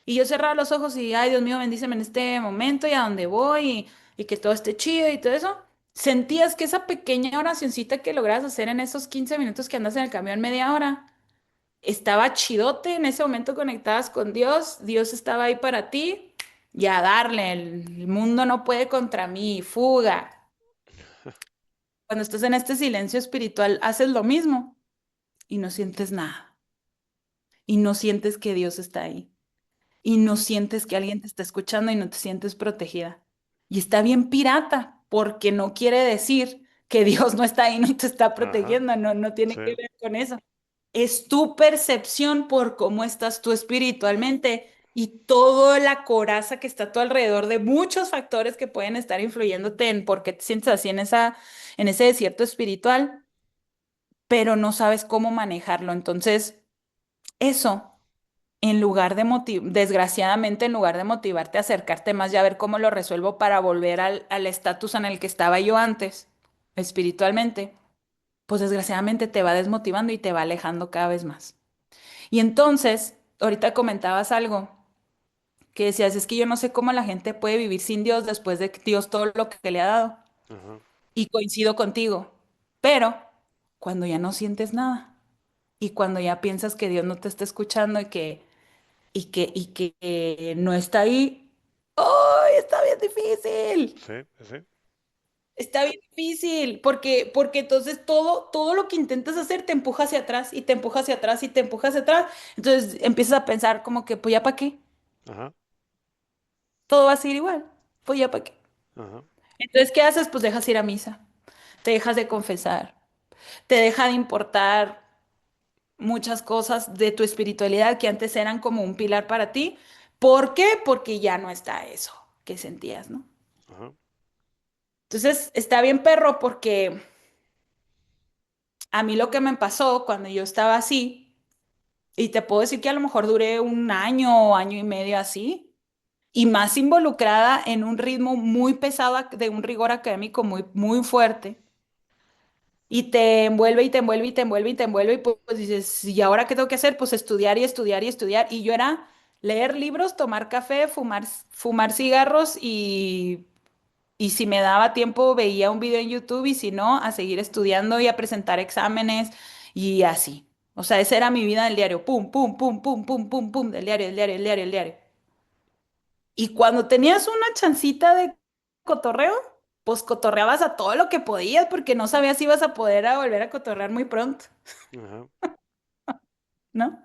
Y yo cerraba los ojos y, ay, Dios mío, bendíceme en este momento y a dónde voy y que todo esté chido y todo eso. Sentías que esa pequeña oracioncita que logras hacer en esos 15 minutos que andas en el camión, media hora, estaba chidote. En ese momento conectabas con Dios, Dios estaba ahí para ti y a darle. El mundo no puede contra mí, fuga. Cuando estás en este silencio espiritual, haces lo mismo y no sientes nada. Y no sientes que Dios está ahí. Y no sientes que alguien te está escuchando y no te sientes protegida. Y está bien pirata, porque no quiere decir que Dios no está ahí, no te está ajá, protegiendo, no tiene sí, que ver con eso. Es tu percepción por cómo estás tú espiritualmente y toda la coraza que está a tu alrededor de muchos factores que pueden estar influyéndote en por qué te sientes así en ese desierto espiritual, pero no sabes cómo manejarlo. Entonces, eso desgraciadamente, en lugar de motivarte a acercarte más y a ver cómo lo resuelvo para volver al estatus en el que estaba yo antes, espiritualmente, pues desgraciadamente te va desmotivando y te va alejando cada vez más. Y entonces, ahorita comentabas algo que decías, es que yo no sé cómo la gente puede vivir sin Dios después de que Dios todo lo que le ha dado. Ajá. Y coincido contigo, pero cuando ya no sientes nada y cuando ya piensas que Dios no te está escuchando y que no está ahí, ¡ay! Está bien difícil. Sí, sí. Está bien difícil, porque entonces todo lo que intentas hacer te empuja hacia atrás y te empuja hacia atrás y te empuja hacia atrás. Entonces empiezas a pensar como que, pues ya para qué, Ajá. todo va a seguir igual, pues ya para qué. Ajá. Entonces, ¿qué haces? Pues dejas ir a misa, te dejas de confesar, te deja de importar muchas cosas de tu espiritualidad que antes eran como un pilar para ti. ¿Por qué? Porque ya no está eso que sentías, ¿no? Ajá. Entonces, está bien perro porque a mí lo que me pasó cuando yo estaba así, y te puedo decir que a lo mejor duré un año o año y medio así, y más involucrada en un ritmo muy pesado de un rigor académico muy, muy fuerte. Y te envuelve y te envuelve y te envuelve y te envuelve y pues dices, ¿y ahora qué tengo que hacer? Pues estudiar y estudiar y estudiar. Y yo era leer libros, tomar café, fumar cigarros y si me daba tiempo veía un video en YouTube y si no, a seguir estudiando y a presentar exámenes y así. O sea, esa era mi vida del diario. Pum, pum, pum, pum, pum, pum, pum, del diario, del diario, del diario, del diario. Y cuando tenías una chancita de cotorreo, pues cotorreabas a todo lo que podías porque no sabías si ibas a poder volver a cotorrear muy pronto, Ajá. ¿no?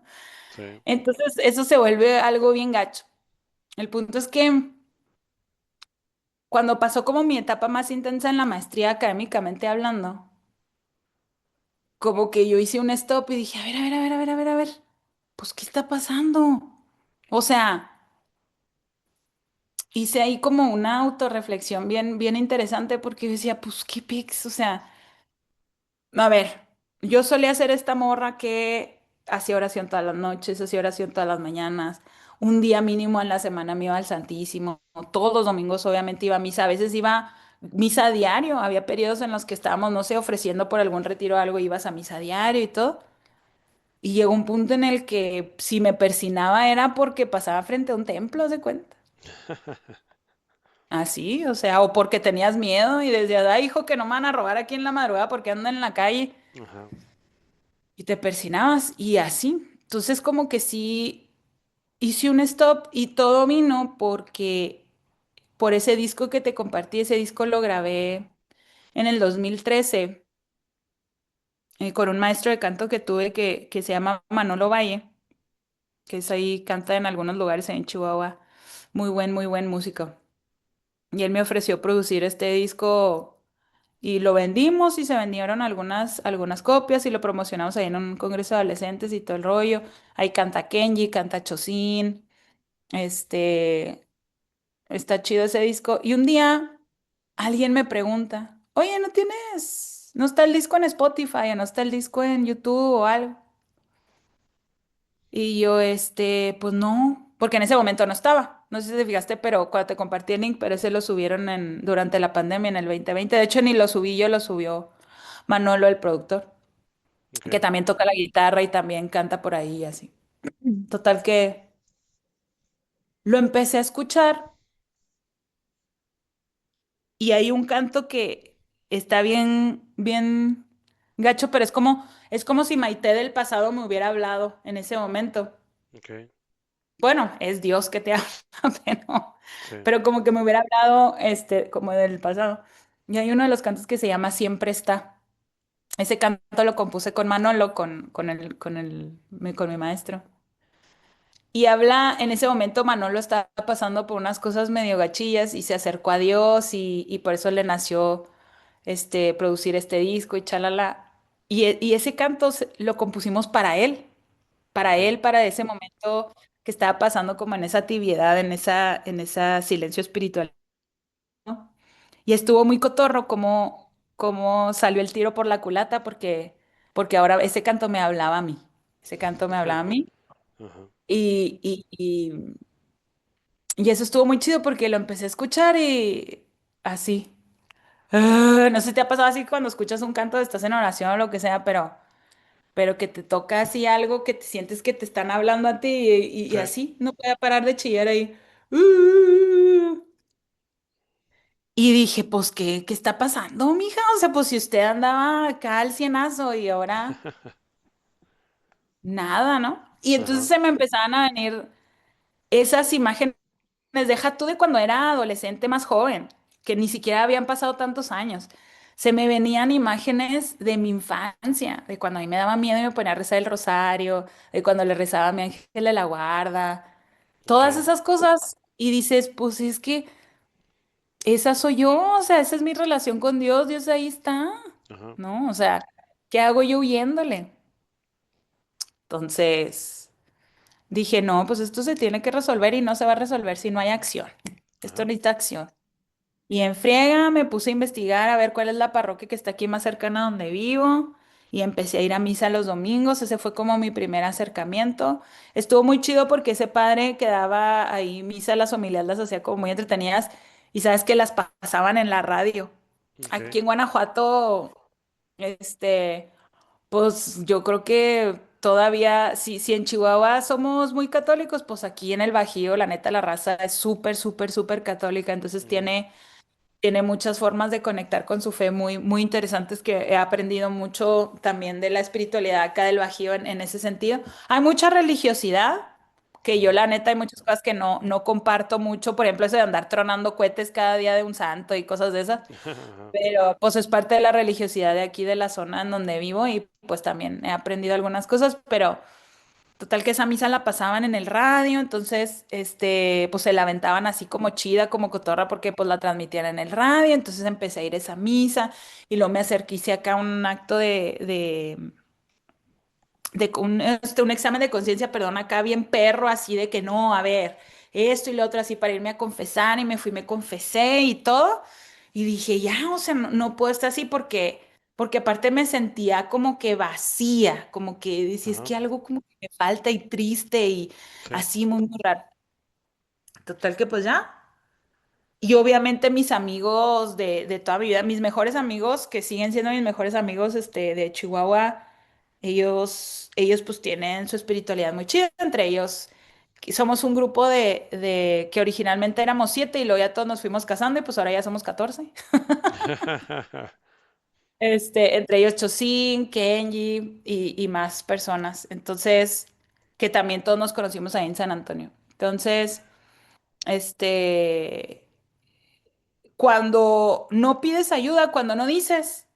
Sí. Entonces eso se vuelve algo bien gacho. El punto es que cuando pasó como mi etapa más intensa en la maestría académicamente hablando, como que yo hice un stop y dije, a ver, a ver, a ver, a ver, a ver, a ver, pues ¿qué está pasando? O sea, hice ahí como una autorreflexión bien, bien interesante porque yo decía, pues qué pics, o sea... A ver, yo solía ser esta morra que hacía oración todas las noches, hacía oración todas las mañanas, un día mínimo en la semana me iba al Santísimo, todos los domingos obviamente iba a misa, a veces iba misa a diario, había periodos en los que estábamos, no sé, ofreciendo por algún retiro o algo, ibas a misa a diario y todo, y llegó un punto en el que si me persinaba era porque pasaba frente a un templo, ¿haz de cuenta? Así, o sea, o porque tenías miedo y decías, ay, hijo, que no me van a robar aquí en la madrugada porque ando en la calle. Ajá. Y te persinabas y así. Entonces como que sí hice un stop y todo vino porque por ese disco que te compartí, ese disco lo grabé en el 2013 con un maestro de canto que tuve que se llama Manolo Valle, que es ahí, canta en algunos lugares en Chihuahua. Muy buen músico. Y él me ofreció producir este disco y lo vendimos y se vendieron algunas copias y lo promocionamos ahí en un congreso de adolescentes y todo el rollo. Ahí canta Kenji, canta Chosin, este, está chido ese disco. Y un día alguien me pregunta, oye, no está el disco en Spotify o no está el disco en YouTube o algo? Y yo, pues no, porque en ese momento no estaba. No sé si te fijaste, pero cuando te compartí el link, pero ese lo subieron durante la pandemia en el 2020. De hecho, ni lo subí yo, lo subió Manolo, el productor, que Ok. también toca la guitarra y también canta por ahí y así. Total que lo empecé a escuchar y hay un canto que está bien, bien gacho, pero es como si Maite del pasado me hubiera hablado en ese momento. Ok. Bueno, es Dios que te habla, pero, Sí. pero como que me hubiera hablado, como del pasado. Y hay uno de los cantos que se llama Siempre está. Ese canto lo compuse con Manolo, con mi maestro. Y habla, en ese momento Manolo estaba pasando por unas cosas medio gachillas y se acercó a Dios y por eso le nació producir este disco y chalala. Y ese canto lo compusimos para Ok. él, para ese momento que estaba pasando como en esa tibiedad, en esa silencio espiritual, ¿no? Y estuvo muy cotorro como salió el tiro por la culata porque ahora ese canto me hablaba a mí. Ese canto me hablaba a mí. Ajá. Y eso estuvo muy chido porque lo empecé a escuchar y así. No sé si te ha pasado así cuando escuchas un canto, estás en oración o lo que sea, pero que te toca así algo que te sientes que te están hablando a ti y Sí. así, no puede parar de chillar ahí. "Uh". Y dije, pues, ¿qué está pasando, mija? O sea, pues si usted andaba acá al cienazo y ahora nada, ¿no? Y entonces Ajá, se me empezaban a venir esas imágenes, deja tú de cuando era adolescente más joven, que ni siquiera habían pasado tantos años. Se me venían imágenes de mi infancia, de cuando a mí me daba miedo y me ponía a rezar el rosario, de cuando le rezaba a mi ángel de la guarda, ok, todas esas cosas. Y dices, pues es que esa soy yo, o sea, esa es mi relación con Dios, Dios ahí está, ajá, ¿no? O sea, ¿qué hago yo huyéndole? Entonces dije, no, pues esto se tiene que resolver y no se va a resolver si no hay acción. Esto ajá, necesita acción. Y en friega me puse a investigar a ver cuál es la parroquia que está aquí más cercana a donde vivo. Y empecé a ir a misa los domingos. Ese fue como mi primer acercamiento. Estuvo muy chido porque ese padre que daba ahí misa, las homilías las hacía como muy entretenidas. Y sabes que las pasaban en la radio. ok, Aquí en Guanajuato, este, pues yo creo que todavía, si en Chihuahua somos muy católicos, pues aquí en el Bajío, la neta, la raza es súper, súper, súper católica. Entonces ujú, tiene muchas formas de conectar con su fe muy, muy interesantes que he aprendido mucho también de la espiritualidad acá del Bajío en ese sentido. Hay mucha religiosidad, que yo ujú, la neta hay muchas cosas que no comparto mucho, por ejemplo, eso de andar tronando cohetes cada día de un santo y cosas de esas, ajá, pero pues es parte de la religiosidad de aquí de la zona en donde vivo y pues también he aprendido algunas cosas, pero... Total que esa misa la pasaban en el radio, entonces, pues se la aventaban así como chida, como cotorra, porque pues la transmitían en el radio, entonces empecé a ir a esa misa y luego me acerqué, hice acá un acto un examen de conciencia, perdón, acá bien perro, así de que no, a ver, esto y lo otro, así para irme a confesar y me fui, me confesé y todo. Y dije, ya, o sea, no puedo estar así porque aparte me sentía como que vacía, como que decía, es ajá, que algo como que me falta y triste y sí, así muy, muy raro. Total que pues ya. Y obviamente mis amigos de toda mi vida, mis mejores amigos, que siguen siendo mis mejores amigos, de Chihuahua, ellos pues tienen su espiritualidad muy chida. Entre ellos, que somos un grupo de que originalmente éramos 7 y luego ya todos nos fuimos casando y pues ahora ya somos 14. Entre ellos Chosin, Kenji y más personas. Entonces, que también todos nos conocimos ahí en San Antonio. Entonces, este... Cuando no pides ayuda, cuando no dices,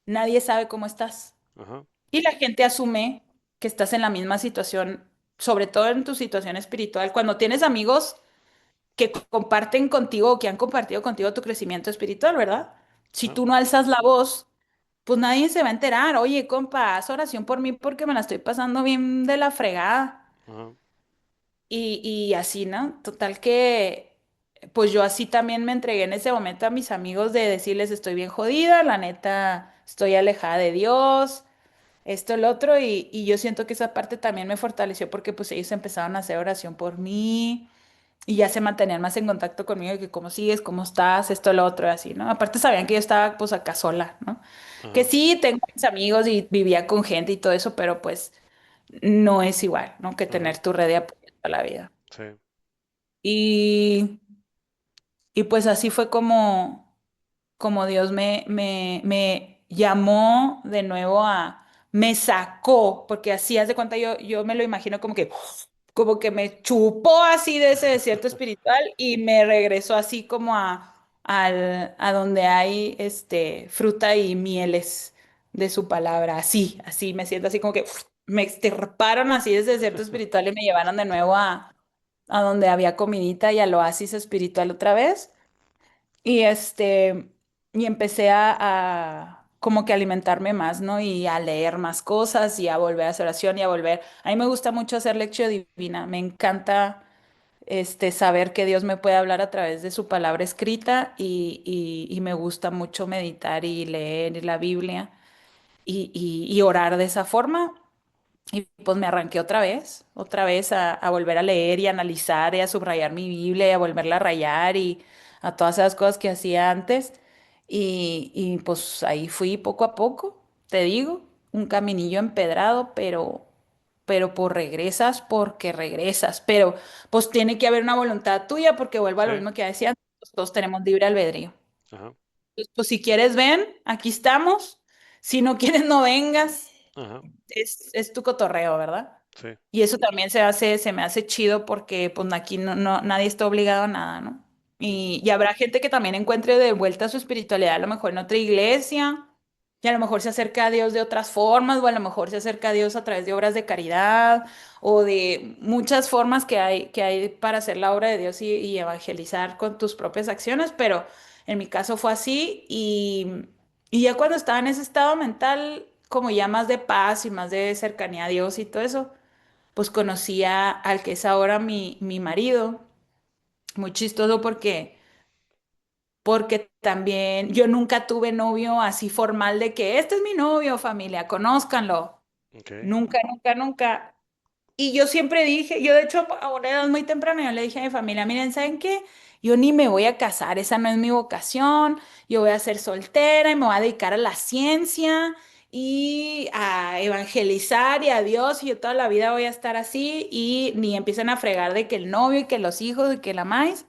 nadie sabe cómo estás. ajá, Y la gente asume que estás en la misma situación, sobre todo en tu situación espiritual. Cuando tienes amigos que comparten contigo o que han compartido contigo tu crecimiento espiritual, ¿verdad? Si ajá, tú no alzas la voz, pues nadie se va a enterar. Oye, compa, haz oración por mí porque me la estoy pasando bien de la fregada. ajá, Y así, ¿no? Total que, pues yo así también me entregué en ese momento a mis amigos de decirles estoy bien jodida, la neta, estoy alejada de Dios, esto, el otro, y yo siento que esa parte también me fortaleció porque pues ellos empezaron a hacer oración por mí y ya se mantenían más en contacto conmigo de que cómo sigues, cómo estás, esto, el otro, y así, ¿no? Aparte sabían que yo estaba pues acá sola, ¿no? Que ajá, sí, tengo mis amigos y vivía con gente y todo eso, pero pues no es igual, ¿no? Que ajá, tener tu red de apoyo toda la vida. sí, Y, y pues así fue como Dios me llamó de nuevo me sacó, porque así, haz de cuenta, yo me lo imagino como que me chupó así de ese desierto espiritual y me regresó así como a donde hay fruta y mieles de su palabra, así, me siento así como que me extirparon así de ese desierto espiritual y me llevaron de nuevo a donde había comidita y al oasis espiritual otra vez. Y y empecé a como que alimentarme más, ¿no? Y a leer más cosas y a volver a hacer oración y a volver. A mí me gusta mucho hacer lección divina. Me encanta saber que Dios me puede hablar a través de su palabra escrita y me gusta mucho meditar y leer la Biblia y orar de esa forma. Y pues me arranqué otra vez a volver a leer y a analizar y a subrayar mi Biblia y a volverla a rayar y a todas esas cosas que hacía antes. Y pues ahí fui poco a poco, te digo, un caminillo empedrado, pero pues regresas porque regresas, pero pues tiene que haber una voluntad tuya porque vuelvo a Sí, lo mismo que decía, pues, todos tenemos libre albedrío. ajá, Entonces, pues si quieres, ven, aquí estamos. Si no quieres, no vengas. ajá, Es tu cotorreo, ¿verdad? sí, Y eso también se me hace chido porque pues aquí nadie está obligado a nada, ¿no? ujú, Y habrá gente que también encuentre de vuelta su espiritualidad, a lo mejor en otra iglesia, y a lo mejor se acerca a Dios de otras formas, o a lo mejor se acerca a Dios a través de obras de caridad, o de muchas formas que hay para hacer la obra de Dios y evangelizar con tus propias acciones, pero en mi caso fue así, y ya cuando estaba en ese estado mental, como ya más de paz y más de cercanía a Dios y todo eso, pues conocí al que es ahora mi marido. Muy chistoso porque también yo nunca tuve novio así formal de que este es mi novio, familia, conózcanlo. ok, Nunca, nunca, nunca. Y yo siempre dije, yo de hecho a una edad muy temprana, yo le dije a mi familia, miren, ¿saben qué? Yo ni me voy a casar, esa no es mi vocación, yo voy a ser soltera y me voy a dedicar a la ciencia y a evangelizar y a Dios y yo toda la vida voy a estar así y ni empiecen a fregar de que el novio y que los hijos y que la más,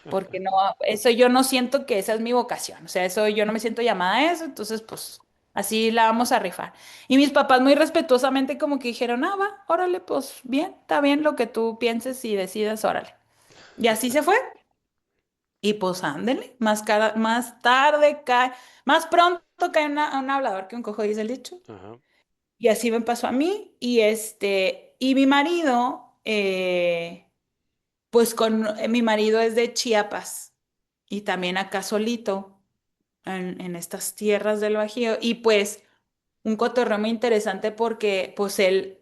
porque no, eso yo no siento que esa es mi vocación, o sea, eso yo no me siento llamada a eso, entonces pues así la vamos a rifar. Y mis papás muy respetuosamente como que dijeron, ah, va, órale, pues bien, está bien lo que tú pienses y decidas, órale. Y así se fue. Y pues ándele, más tarde cae, más pronto cae un hablador que un cojo, dice el dicho. ajá, Y así me pasó a mí. Y mi marido, pues mi marido es de Chiapas y también acá solito en estas tierras del Bajío. Y pues un cotorreo muy interesante porque pues él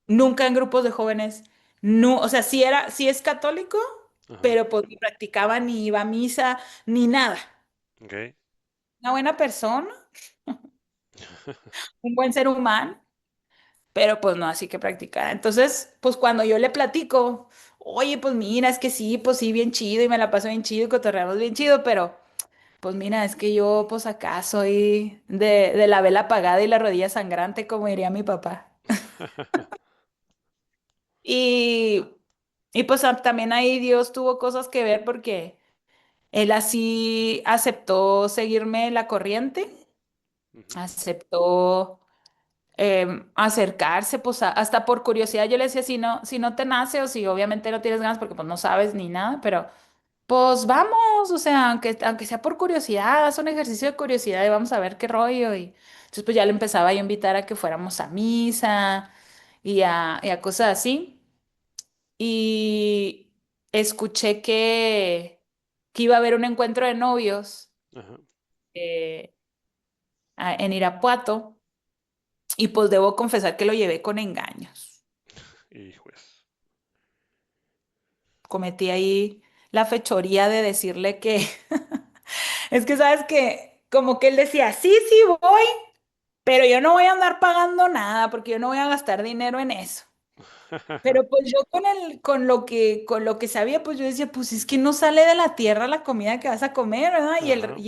nunca en grupos de jóvenes, no, o sea, sí es católico, ajá, pero pues ni practicaba ni iba a misa ni nada. ok, Una buena persona, un buen ser humano, pero pues no así que practicar. Entonces, pues cuando yo le platico, oye, pues mira, es que sí, pues sí, bien chido y me la paso bien chido y cotorreamos bien chido, pero pues mira, es que yo pues acá soy de la vela apagada y la rodilla sangrante, como diría mi papá. Y, y pues también ahí Dios tuvo cosas que ver porque él así aceptó seguirme la corriente, ujú, aceptó acercarse, pues hasta por curiosidad yo le decía, si no te nace o si obviamente no tienes ganas porque pues no sabes ni nada, pero pues vamos, o sea, aunque sea por curiosidad, haz un ejercicio de curiosidad y vamos a ver qué rollo. Y entonces pues ya le empezaba yo a invitar a que fuéramos a misa y a cosas así. Y escuché que iba a haber un encuentro de novios ajá, eh, en Irapuato y pues debo confesar que lo llevé con engaños. y pues, Cometí ahí la fechoría de decirle que es que sabes que como que él decía, sí, sí voy, pero yo no voy a andar pagando nada porque yo no voy a gastar dinero en eso. Pero pues yo con lo que sabía, pues yo decía, pues es que no sale de la tierra la comida que vas a comer, ¿verdad? ajá,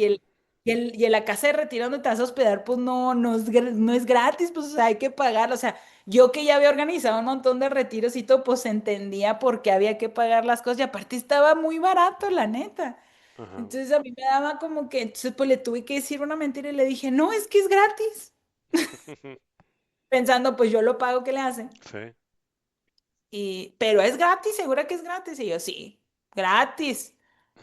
Y en la casa de retiro donde te vas a hospedar, pues no es gratis, pues o sea, hay que pagar. O sea, yo que ya había organizado un montón de retiros y todo, pues entendía por qué había que pagar las cosas y aparte estaba muy barato, la neta. ajá, Entonces a mí me daba como que, entonces pues le tuve que decir una mentira y le dije, no, es que es gratis. Pensando, pues yo lo pago, ¿qué le hacen? sí, Pero es gratis, segura que es gratis. Y yo, sí, gratis.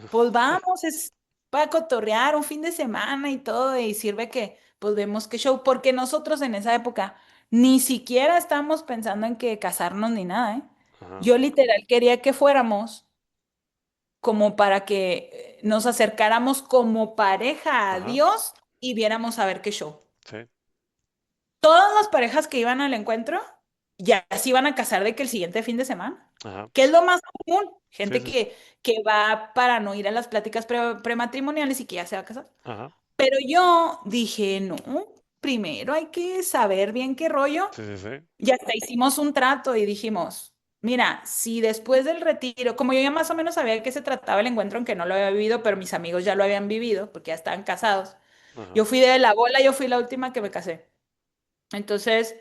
Pues vamos, es para cotorrear un fin de semana y todo, y sirve que, pues vemos qué show, porque nosotros en esa época ni siquiera estábamos pensando en que casarnos ni nada, ¿eh? ajá, Yo literal quería que fuéramos como para que nos acercáramos como pareja a ajá, Dios y viéramos a ver qué show. sí, Todas las parejas que iban al encuentro ya se iban a casar de que el siguiente fin de semana, ajá, que es lo más común. sí, Gente sí, sí, que va para no ir a las pláticas prematrimoniales y que ya se va a casar. ajá, Pero yo dije, no, primero hay que saber bien qué rollo. sí, sí, sí, Y hasta hicimos un trato y dijimos, mira, si después del retiro, como yo ya más o menos sabía de qué se trataba el encuentro, aunque no lo había vivido, pero mis amigos ya lo habían vivido porque ya estaban casados. ajá, Yo fui de la bola, yo fui la última que me casé. Entonces,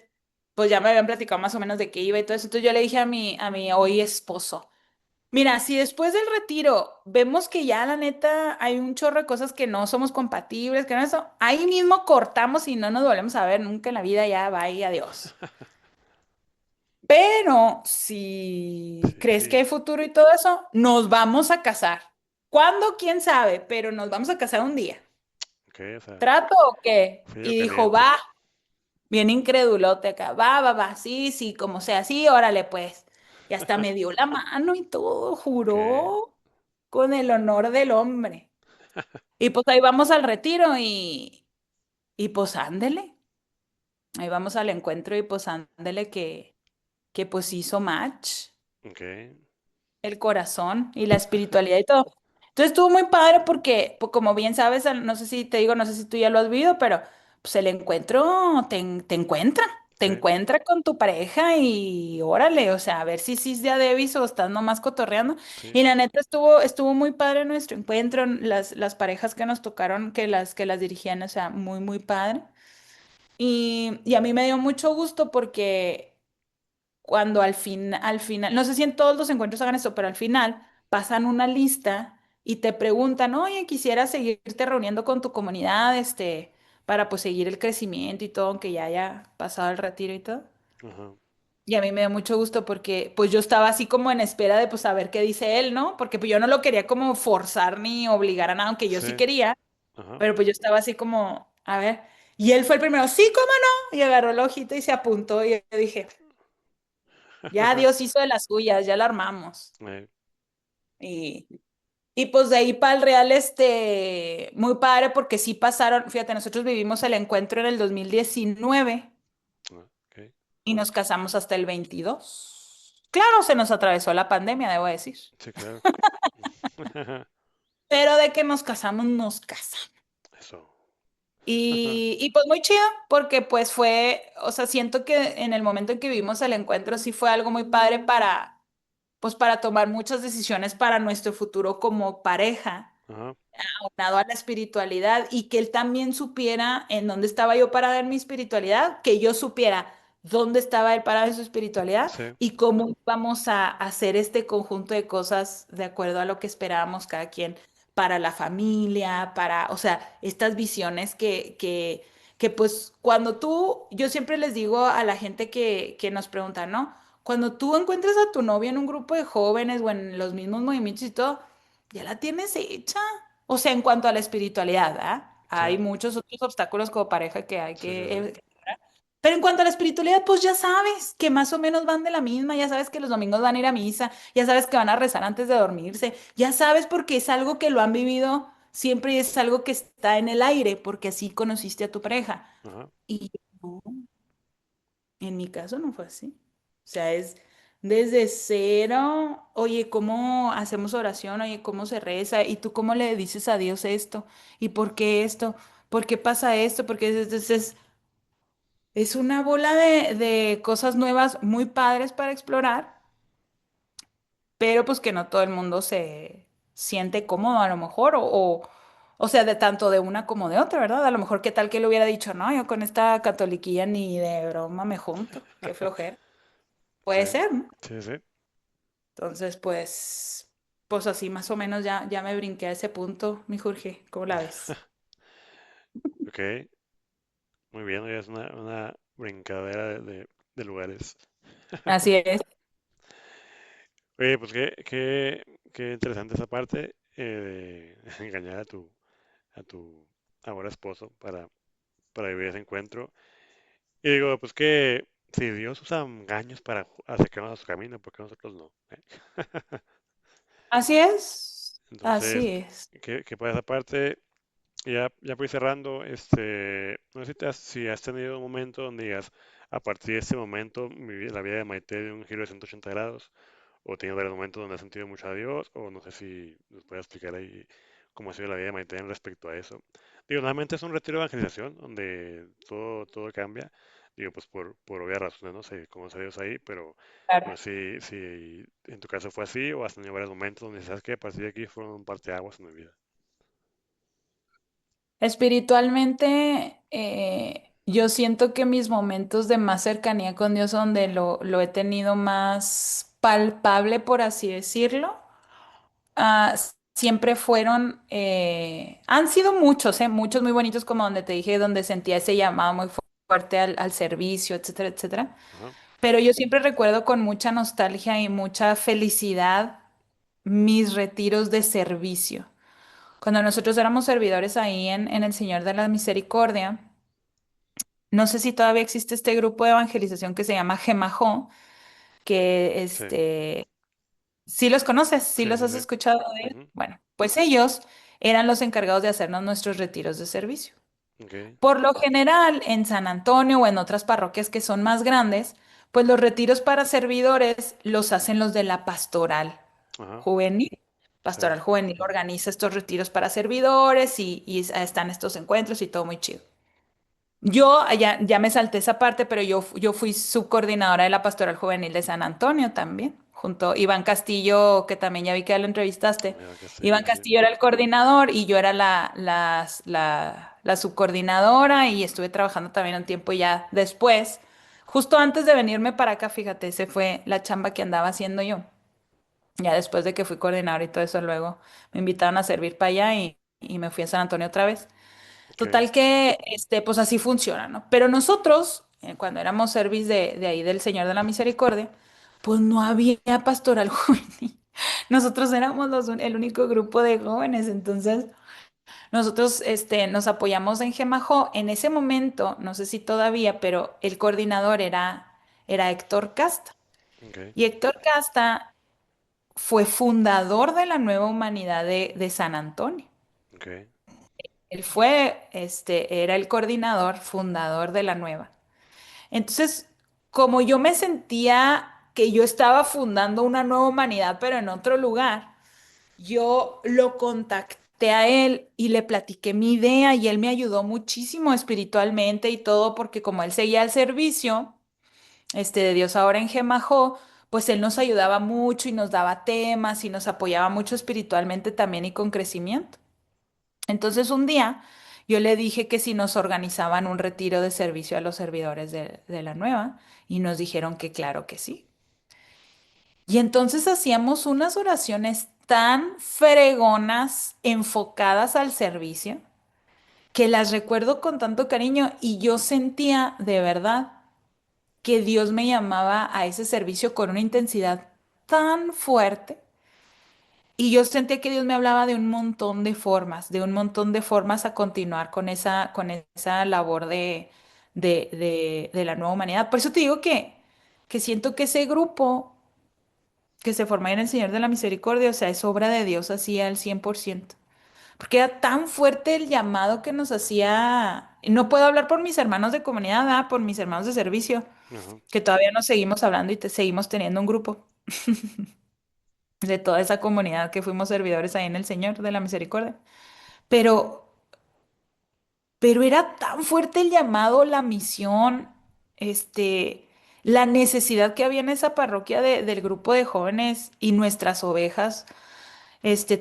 pues ya me habían platicado más o menos de qué iba y todo eso. Entonces yo le dije a mi hoy esposo, mira, si después del retiro vemos que ya la neta hay un chorro de cosas que no somos compatibles, que no eso, ahí mismo cortamos y no nos volvemos a ver nunca en la vida, ya va y adiós. Pero si Sí, crees que sí. hay futuro y todo eso, nos vamos a casar. ¿Cuándo? ¿Quién sabe? Pero nos vamos a casar un día. Ok, o sea, ¿Trato o qué? frío Y dijo, caliente. va, bien incredulote acá, va, sí, sí, como sea, sí, órale pues. Y hasta me dio la mano y todo, Ok, juró con el honor del hombre. Y pues ahí vamos al retiro y pues ándele. Ahí vamos al encuentro y pues ándele que pues hizo match ok. el corazón y la espiritualidad y todo. Entonces estuvo muy padre porque, pues, como bien sabes, no sé si te digo, no sé si tú ya lo has vivido, pero pues el encuentro te Sí, encuentra con tu pareja y órale, o sea, a ver si sí es de a Davis o estás nomás cotorreando. sí. Y la neta estuvo muy padre nuestro encuentro, las parejas que nos tocaron, que las dirigían, o sea, muy, muy padre. Y a mí me dio mucho gusto porque cuando al final, no sé si en todos los encuentros hagan eso, pero al final pasan una lista y te preguntan, oye, quisiera seguirte reuniendo con tu comunidad, para pues seguir el crecimiento y todo, aunque ya haya pasado el retiro y todo. Ajá. Y a mí me dio mucho gusto porque pues yo estaba así como en espera de pues saber qué dice él, ¿no? Porque pues yo no lo quería como forzar ni obligar a nada, aunque yo sí Sí, quería, ajá. pero pues yo estaba así como, a ver. Y él fue el primero, sí, cómo no. Y agarró el ojito y se apuntó y yo dije, ya Dios hizo de las suyas, ya la armamos. Eh, Y, y pues de ahí para el Real, muy padre porque sí pasaron, fíjate, nosotros vivimos el encuentro en el 2019 ok. y nos casamos hasta el 22. Claro, se nos atravesó la pandemia, debo decir. Sí, claro. Pero de que nos casamos, nos casamos. Eso. Y pues muy chido, porque pues fue, o sea, siento que en el momento en que vivimos el encuentro sí fue algo muy padre pues para tomar muchas decisiones para nuestro futuro como pareja, Ajá. aunado a la espiritualidad, y que él también supiera en dónde estaba yo parada en mi espiritualidad, que yo supiera dónde estaba él parado en su espiritualidad Sí. y cómo íbamos a hacer este conjunto de cosas de acuerdo a lo que esperábamos cada quien para la familia, o sea, estas visiones que pues cuando yo siempre les digo a la gente que nos pregunta, ¿no? Cuando tú encuentres a tu novia en un grupo de jóvenes o en los mismos movimientos y todo, ya la tienes hecha. O sea, en cuanto a la espiritualidad, ¿ah? Sí. Hay muchos otros obstáculos como pareja que hay Sí, sí, que... sí. pero en cuanto a la espiritualidad, pues ya sabes que más o menos van de la misma, ya sabes que los domingos van a ir a misa, ya sabes que van a rezar antes de dormirse, ya sabes porque es algo que lo han vivido siempre y es algo que está en el aire, porque así conociste a tu pareja. Ajá. Y no, en mi caso no fue así. O sea, es desde cero, oye, ¿cómo hacemos oración? Oye, ¿cómo se reza? ¿Y tú cómo le dices a Dios esto? ¿Y por qué esto? ¿Por qué pasa esto? Porque es una bola de cosas nuevas muy padres para explorar, pero pues que no todo el mundo se siente cómodo a lo mejor, o sea, de tanto de una como de otra, ¿verdad? A lo mejor qué tal que le hubiera dicho, no, yo con esta catoliquilla ni de broma me junto, qué flojera. Sí. Puede ser, ¿no? Sí, sí. Entonces, pues así más o menos ya me brinqué a ese punto, mi Jorge, ¿cómo la ves? Ok. Muy bien. Hoy es una brincadera de lugares. Así es. Oye, pues qué interesante esa parte de engañar a tu ahora esposo para vivir ese encuentro. Y digo, pues que si Dios usa engaños para acercarnos a su camino, ¿por qué nosotros no? Así es. Entonces, Así es. que para esa parte, ya voy cerrando, no sé si has tenido un momento donde digas, a partir de este momento, la vida de Maite dio un giro de 180 grados, o tenido varios momentos donde has sentido mucho a Dios, o no sé si nos puedes explicar ahí cómo ha sido la vida de Maite en respecto a eso. Digo, normalmente es un retiro de evangelización donde todo cambia, digo, pues por obvias razones, no sé cómo es Dios ahí, pero no Claro. sé si en tu caso fue así, o has tenido varios momentos donde sabes que a partir de aquí fueron un parteaguas en mi vida. Espiritualmente, Yo siento que mis momentos de más cercanía con Dios, donde lo he tenido más palpable, por así decirlo, siempre fueron, han sido muchos, muchos muy bonitos, como donde te dije, donde sentía ese llamado muy fuerte al servicio, etcétera, etcétera. Ajá, Pero yo siempre recuerdo con mucha nostalgia y mucha felicidad mis retiros de servicio. Cuando nosotros éramos servidores ahí en el Señor de la Misericordia, no sé si todavía existe este grupo de evangelización que se llama Gemajó, que sí, ¿sí los conoces? ¿Sí sí, los sí, has sí. escuchado de él? Ujú, Bueno, pues ellos eran los encargados de hacernos nuestros retiros de servicio. ok, Por lo general, en San Antonio o en otras parroquias que son más grandes, pues los retiros para servidores los hacen los de la pastoral ajá, juvenil. sí, Pastoral juvenil organiza estos retiros para servidores y están estos encuentros y todo muy chido. Yo ya me salté esa parte, pero yo fui subcoordinadora de la Pastoral Juvenil de San Antonio también, junto a Iván Castillo, que también ya vi que ya lo entrevistaste. mira que sí, Iván sí, sí, Castillo era el coordinador y yo era la subcoordinadora y estuve trabajando también un tiempo ya después. Justo antes de venirme para acá, fíjate, ese fue la chamba que andaba haciendo yo. Ya después de que fui coordinadora y todo eso, luego me invitaron a servir para allá y me fui a San Antonio otra vez. ok, Total que, pues así funciona, ¿no? Pero nosotros, cuando éramos service de ahí del Señor de la Misericordia, pues no había pastoral juvenil. Nosotros éramos el único grupo de jóvenes, entonces nosotros, nos apoyamos en Gemajo. En ese momento, no sé si todavía, pero el coordinador era Héctor Casta. ok, Y Héctor Casta fue fundador de la Nueva Humanidad de San Antonio. ok, Él fue, era el coordinador, fundador de la nueva. Entonces, como yo me sentía que yo estaba fundando una nueva humanidad, pero en otro lugar, yo lo contacté a él y le platiqué mi idea y él me ayudó muchísimo espiritualmente y todo, porque como él seguía al servicio, de Dios ahora en Gemajó, pues él nos ayudaba mucho y nos daba temas y nos apoyaba mucho espiritualmente también y con crecimiento. Entonces un día yo le dije que si nos organizaban un retiro de servicio a los servidores de la nueva y nos dijeron que claro que sí. Y entonces hacíamos unas oraciones tan fregonas, enfocadas al servicio, que las recuerdo con tanto cariño y yo sentía de verdad que Dios me llamaba a ese servicio con una intensidad tan fuerte. Y yo sentía que Dios me hablaba de un montón de formas, de un montón de formas a continuar con esa labor de la nueva humanidad. Por eso te digo que siento que ese grupo que se forma en el Señor de la Misericordia, o sea, es obra de Dios así al 100%. Porque era tan fuerte el llamado que nos hacía, no puedo hablar por mis hermanos de comunidad, por mis hermanos de servicio, ajá, que todavía nos seguimos hablando y seguimos teniendo un grupo de toda esa comunidad que fuimos servidores ahí en el Señor de la Misericordia. Pero, pero era tan fuerte el llamado, la misión, este, la necesidad que había en esa parroquia del grupo de jóvenes y nuestras ovejas,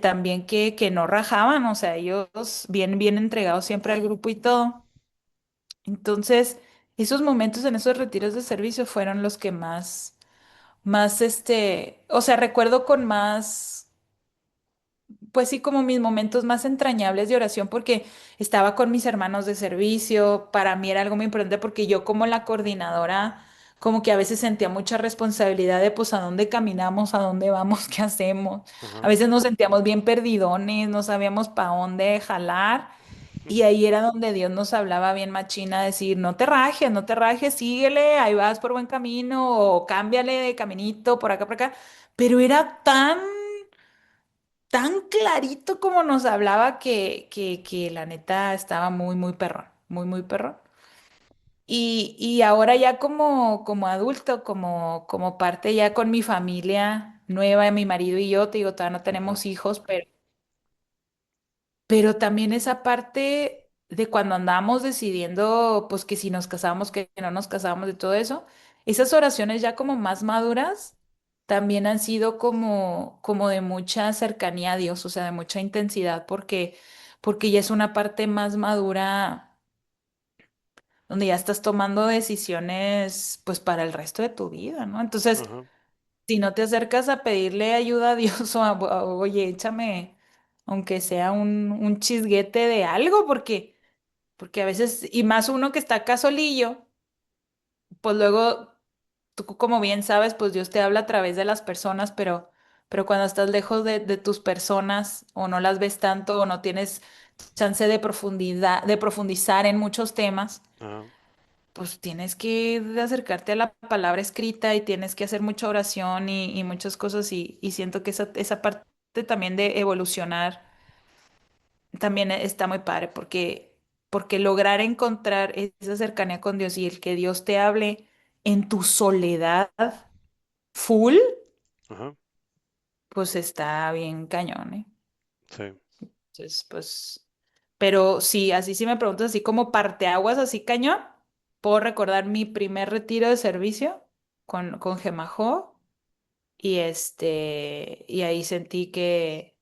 también que no rajaban, o sea, ellos bien entregados siempre al grupo y todo. Entonces, esos momentos en esos retiros de servicio fueron los que más, o sea, recuerdo con más pues sí, como mis momentos más entrañables de oración, porque estaba con mis hermanos de servicio, para mí era algo muy importante porque yo como la coordinadora, como que a veces sentía mucha responsabilidad de pues a dónde caminamos, a dónde vamos, qué hacemos. A ajá, veces nos sentíamos bien perdidones, no sabíamos para dónde jalar. Y ahí era donde Dios nos hablaba bien machina, decir, no te rajes, síguele, ahí vas por buen camino, o cámbiale de caminito por acá. Pero era tan clarito como nos hablaba que la neta estaba muy perrón, muy perrón. Y ahora ya como adulto, como parte ya con mi familia nueva, mi marido y yo, te digo, todavía no ajá, tenemos hijos, pero también esa parte de cuando andábamos decidiendo, pues que si nos casamos, que no nos casamos, de todo eso, esas oraciones ya como más maduras también han sido como de mucha cercanía a Dios, o sea, de mucha intensidad, porque ya es una parte más madura, donde ya estás tomando decisiones pues para el resto de tu vida, ¿no? Entonces, Ajá, si no te acercas a pedirle ayuda a Dios oye, échame, aunque sea un chisguete de algo, porque a veces, y más uno que está acá solillo, pues luego, tú como bien sabes, pues Dios te habla a través de las personas, pero cuando estás lejos de tus personas o no las ves tanto o no tienes chance de profundidad, de profundizar en muchos temas, ajá, pues tienes que acercarte a la palabra escrita y tienes que hacer mucha oración y muchas cosas y siento que esa parte también de evolucionar también está muy padre porque lograr encontrar esa cercanía con Dios y el que Dios te hable en tu soledad full, ajá, pues está bien cañón, ¿eh? sí, Entonces, pues, pero sí, así sí me preguntas, así como parteaguas, así cañón, puedo recordar mi primer retiro de servicio con Gemajo y ahí sentí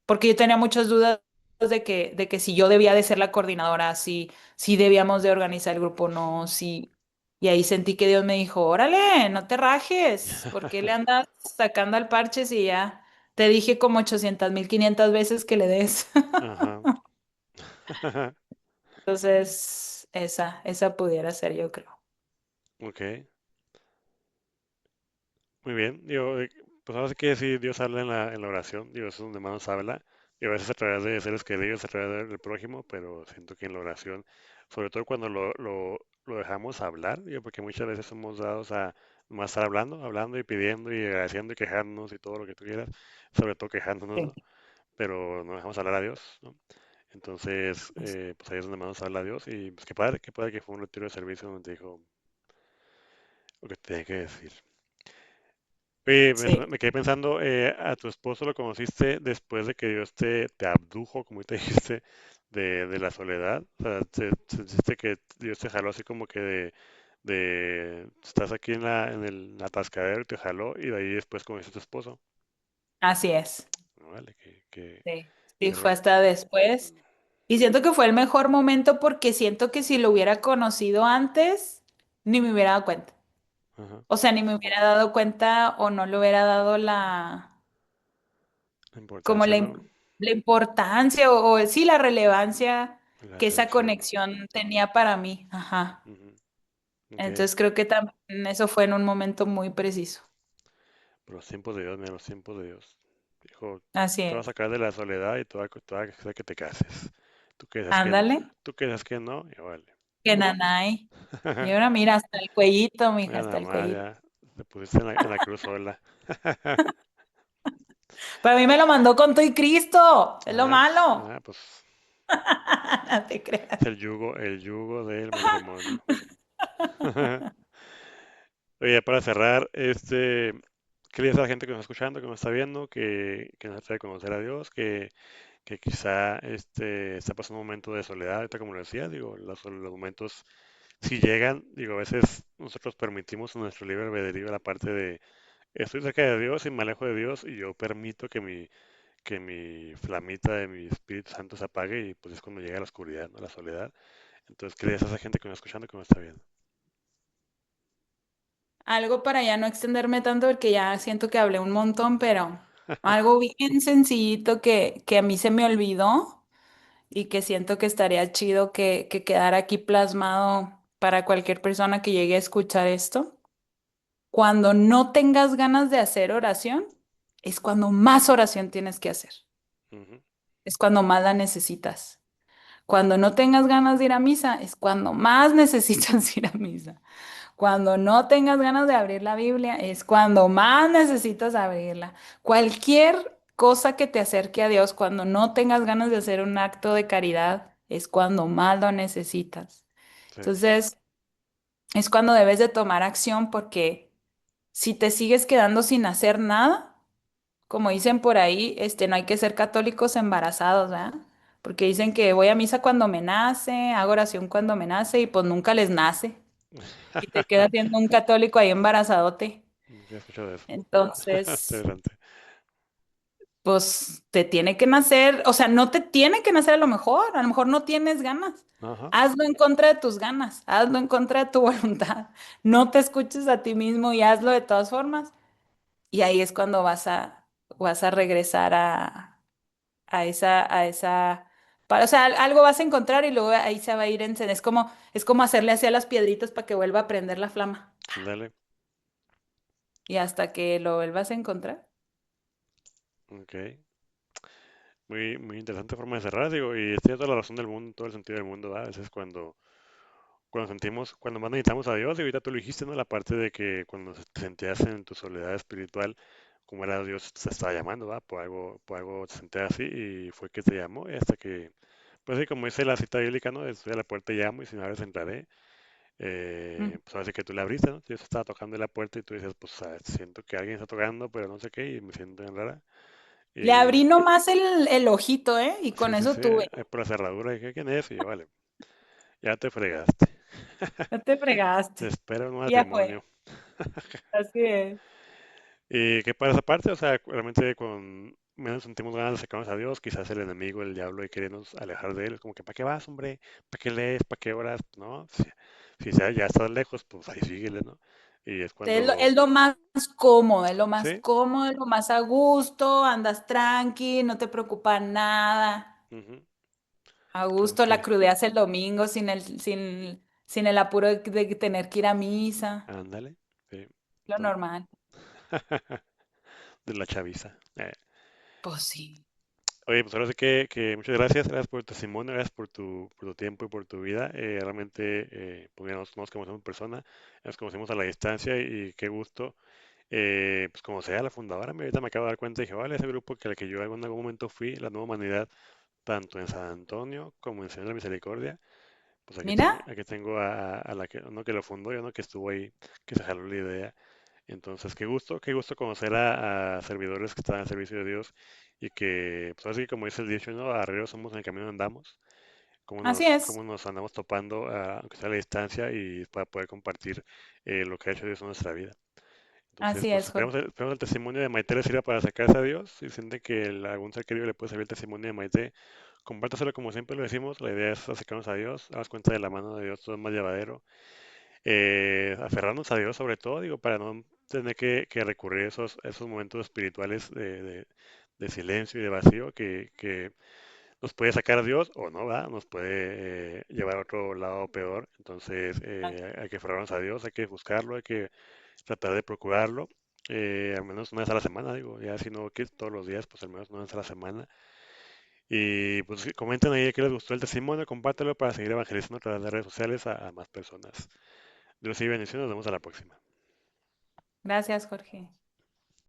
porque yo tenía muchas dudas de que si yo debía de ser la coordinadora, si debíamos de organizar el grupo o no, y ahí sentí que Dios me dijo, órale, no te rajes, ¿por qué le andas sacando al parche si ya te dije como 800,000, 500 veces que le des? ajá. Entonces, esa pudiera ser, yo creo. Ok, muy bien. Digo, pues ahora sí que sí, Dios habla en la oración, digo, eso es donde más nos habla, y a veces a través de seres queridos, a través del prójimo, pero siento que en la oración, sobre todo cuando lo dejamos hablar, digo, porque muchas veces somos dados a más estar hablando, hablando y pidiendo y agradeciendo y quejándonos y todo lo que tú quieras, sobre todo quejándonos, Sí. ¿no? Pero no dejamos hablar a Dios, ¿no? Entonces, Es- pues ahí es donde más nos habla Dios y pues qué padre que fue un retiro de servicio donde te dijo lo que te tenía que decir. Oye, Sí. me quedé pensando, a tu esposo lo conociste después de que Dios te abdujo, como te dijiste, de la soledad. O sea, sentiste que Dios te jaló así como que estás aquí en el atascadero y te jaló y de ahí después conociste a tu esposo. Así es. Vale, Sí. Sí, qué fue rollo. hasta después. Y siento que fue el mejor momento porque siento que si lo hubiera conocido antes, ni me hubiera dado cuenta. Ajá, O sea, ni me hubiera dado cuenta o no le hubiera dado la como importancia, ¿no? la importancia o sí, la relevancia La que esa atención. conexión tenía para mí. Ajá. Ujú, ok, Entonces creo que también eso fue en un momento muy preciso. pero los tiempos de Dios, mira, los tiempos de Dios. Dijo, Así te vas a es. sacar de la soledad y te va a hacer que te cases. Tú que dices que, Ándale, tú que dices que no, y vale. que nanay. Y ahora mira, hasta el cuellito, mija, Mira hasta nada el más, cuellito. ya te pusiste en la cruz sola. Para mí me lo mandó con todo y Cristo. Es lo malo. Pues No te es creas. el yugo del matrimonio. Oye, para cerrar, ¿qué le dices a la gente que nos está escuchando, que nos está viendo, que nos trata de conocer a Dios, que quizá está pasando un momento de soledad, ahorita como lo decía, digo, los momentos si llegan, digo, a veces nosotros permitimos en nuestro libre albedrío la parte de estoy cerca de Dios y me alejo de Dios y yo permito que mi flamita de mi Espíritu Santo se apague y pues es cuando llega la oscuridad, ¿no? La soledad. Entonces, ¿qué le dices a esa gente que me está escuchando que me está viendo? Algo para ya no extenderme tanto porque ya siento que hablé un montón, pero algo bien sencillito que a mí se me olvidó y que siento que estaría chido que quedara aquí plasmado para cualquier persona que llegue a escuchar esto. Cuando no tengas ganas de hacer oración, es cuando más oración tienes que hacer. Ujú, Es cuando más la necesitas. Cuando no tengas ganas de ir a misa, es cuando más necesitas ir a misa. Cuando no tengas ganas de abrir la Biblia, es cuando más necesitas abrirla. Cualquier cosa que te acerque a Dios, cuando no tengas ganas de hacer un acto de caridad, es cuando más lo necesitas. sí. Entonces, es cuando debes de tomar acción porque si te sigues quedando sin hacer nada, como dicen por ahí, no hay que ser católicos embarazados, ¿verdad? Porque dicen que voy a misa cuando me nace, hago oración cuando me nace y pues nunca les nace. Y te quedas siendo un católico ahí embarazadote. Nunca he escuchado de eso. Entonces, Interesante. pues te tiene que nacer, o sea, no te tiene que nacer a lo mejor no tienes ganas. Ajá, Hazlo en contra de tus ganas, hazlo en contra de tu voluntad. No te escuches a ti mismo y hazlo de todas formas. Y ahí es cuando vas a regresar o sea, algo vas a encontrar y luego ahí se va a ir es como hacerle así a las piedritas para que vuelva a prender la flama. dale, Y hasta que lo vuelvas a encontrar. ok. Muy, muy interesante forma de cerrar, digo, y tiene toda la razón del mundo, todo el sentido del mundo, ¿va? A veces cuando más necesitamos a Dios, y ahorita tú lo dijiste, ¿no? La parte de que cuando te sentías en tu soledad espiritual, como era Dios te estaba llamando, ¿va? Por algo te sentías así y fue que te llamó, y hasta que, pues sí, como dice la cita bíblica, ¿no? Estoy a la puerta y llamo, y si me abres entraré. Mm. Pues ahora sí que tú le abriste, ¿no? Dios estaba tocando la puerta y tú dices, pues siento que alguien está tocando, pero no sé qué, y me siento bien rara. Le Y abrí nomás el ojito, ¿eh? Y sí, con sí, eso sí, tuve. ahí por la cerradura dije, ¿quién es? Y yo, vale, ya te fregaste. No te Te fregaste. espero un Ya fue. matrimonio. Así es. ¿Y qué pasa esa parte? O sea, realmente con menos sentimos ganas de acercarnos a Dios, quizás el enemigo, el diablo, y queremos alejar de él. Es como que, ¿para qué vas, hombre? ¿Para qué lees? ¿Para qué oras? No, si ya estás lejos, pues ahí síguele, ¿no? Y es Es cuando, lo más cómodo, es lo más sí, cómodo, es lo más a gusto, andas tranqui, no te preocupa nada. ujú, A entonces gusto, sí, la crudeas el domingo sin el apuro de tener que ir a misa. ándale, sí. Lo No. normal. De la chaviza. Pues sí. Oye, pues ahora sí que muchas gracias por tu testimonio, gracias por tu tiempo y por tu vida. Realmente, pues ya nos conocemos en persona, nos conocemos a la distancia y qué gusto, pues como sea la fundadora, ahorita me acabo de dar cuenta y dije, vale, ese grupo que al que yo en algún momento fui, la Nueva Humanidad, tanto en San Antonio como en Señor de la Misericordia, pues Mira, aquí tengo a la que, uno que lo fundó y uno que estuvo ahí, que se jaló la idea. Entonces, qué gusto conocer a servidores que están al servicio de Dios y que, pues así como dice el dicho, ¿no? Arrieros somos en el camino andamos, así es, cómo nos andamos topando, aunque sea a la distancia, y para poder compartir lo que ha hecho Dios en nuestra vida. Entonces, así pues es, Jorge. esperemos el testimonio de Maite le sirva para acercarse a Dios. Si siente que algún ser querido le puede servir el testimonio de Maite, compártaselo como siempre lo decimos. La idea es acercarnos a Dios, haz cuenta de la mano de Dios, todo es más llevadero, aferrarnos a Dios sobre todo, digo, para no tener que recurrir a esos momentos espirituales de silencio y de vacío que nos puede sacar a Dios o no, ¿verdad? Nos puede llevar a otro lado peor. Entonces hay que aferrarnos a Dios, hay que buscarlo, hay que tratar de procurarlo. Al menos una vez a la semana, digo, ya si no que todos los días, pues al menos una vez a la semana. Y pues sí, comenten ahí que les gustó el testimonio, compártelo para seguir evangelizando a través de redes sociales a más personas. Dios y bendiciones, nos vemos a la próxima. Gracias, Jorge.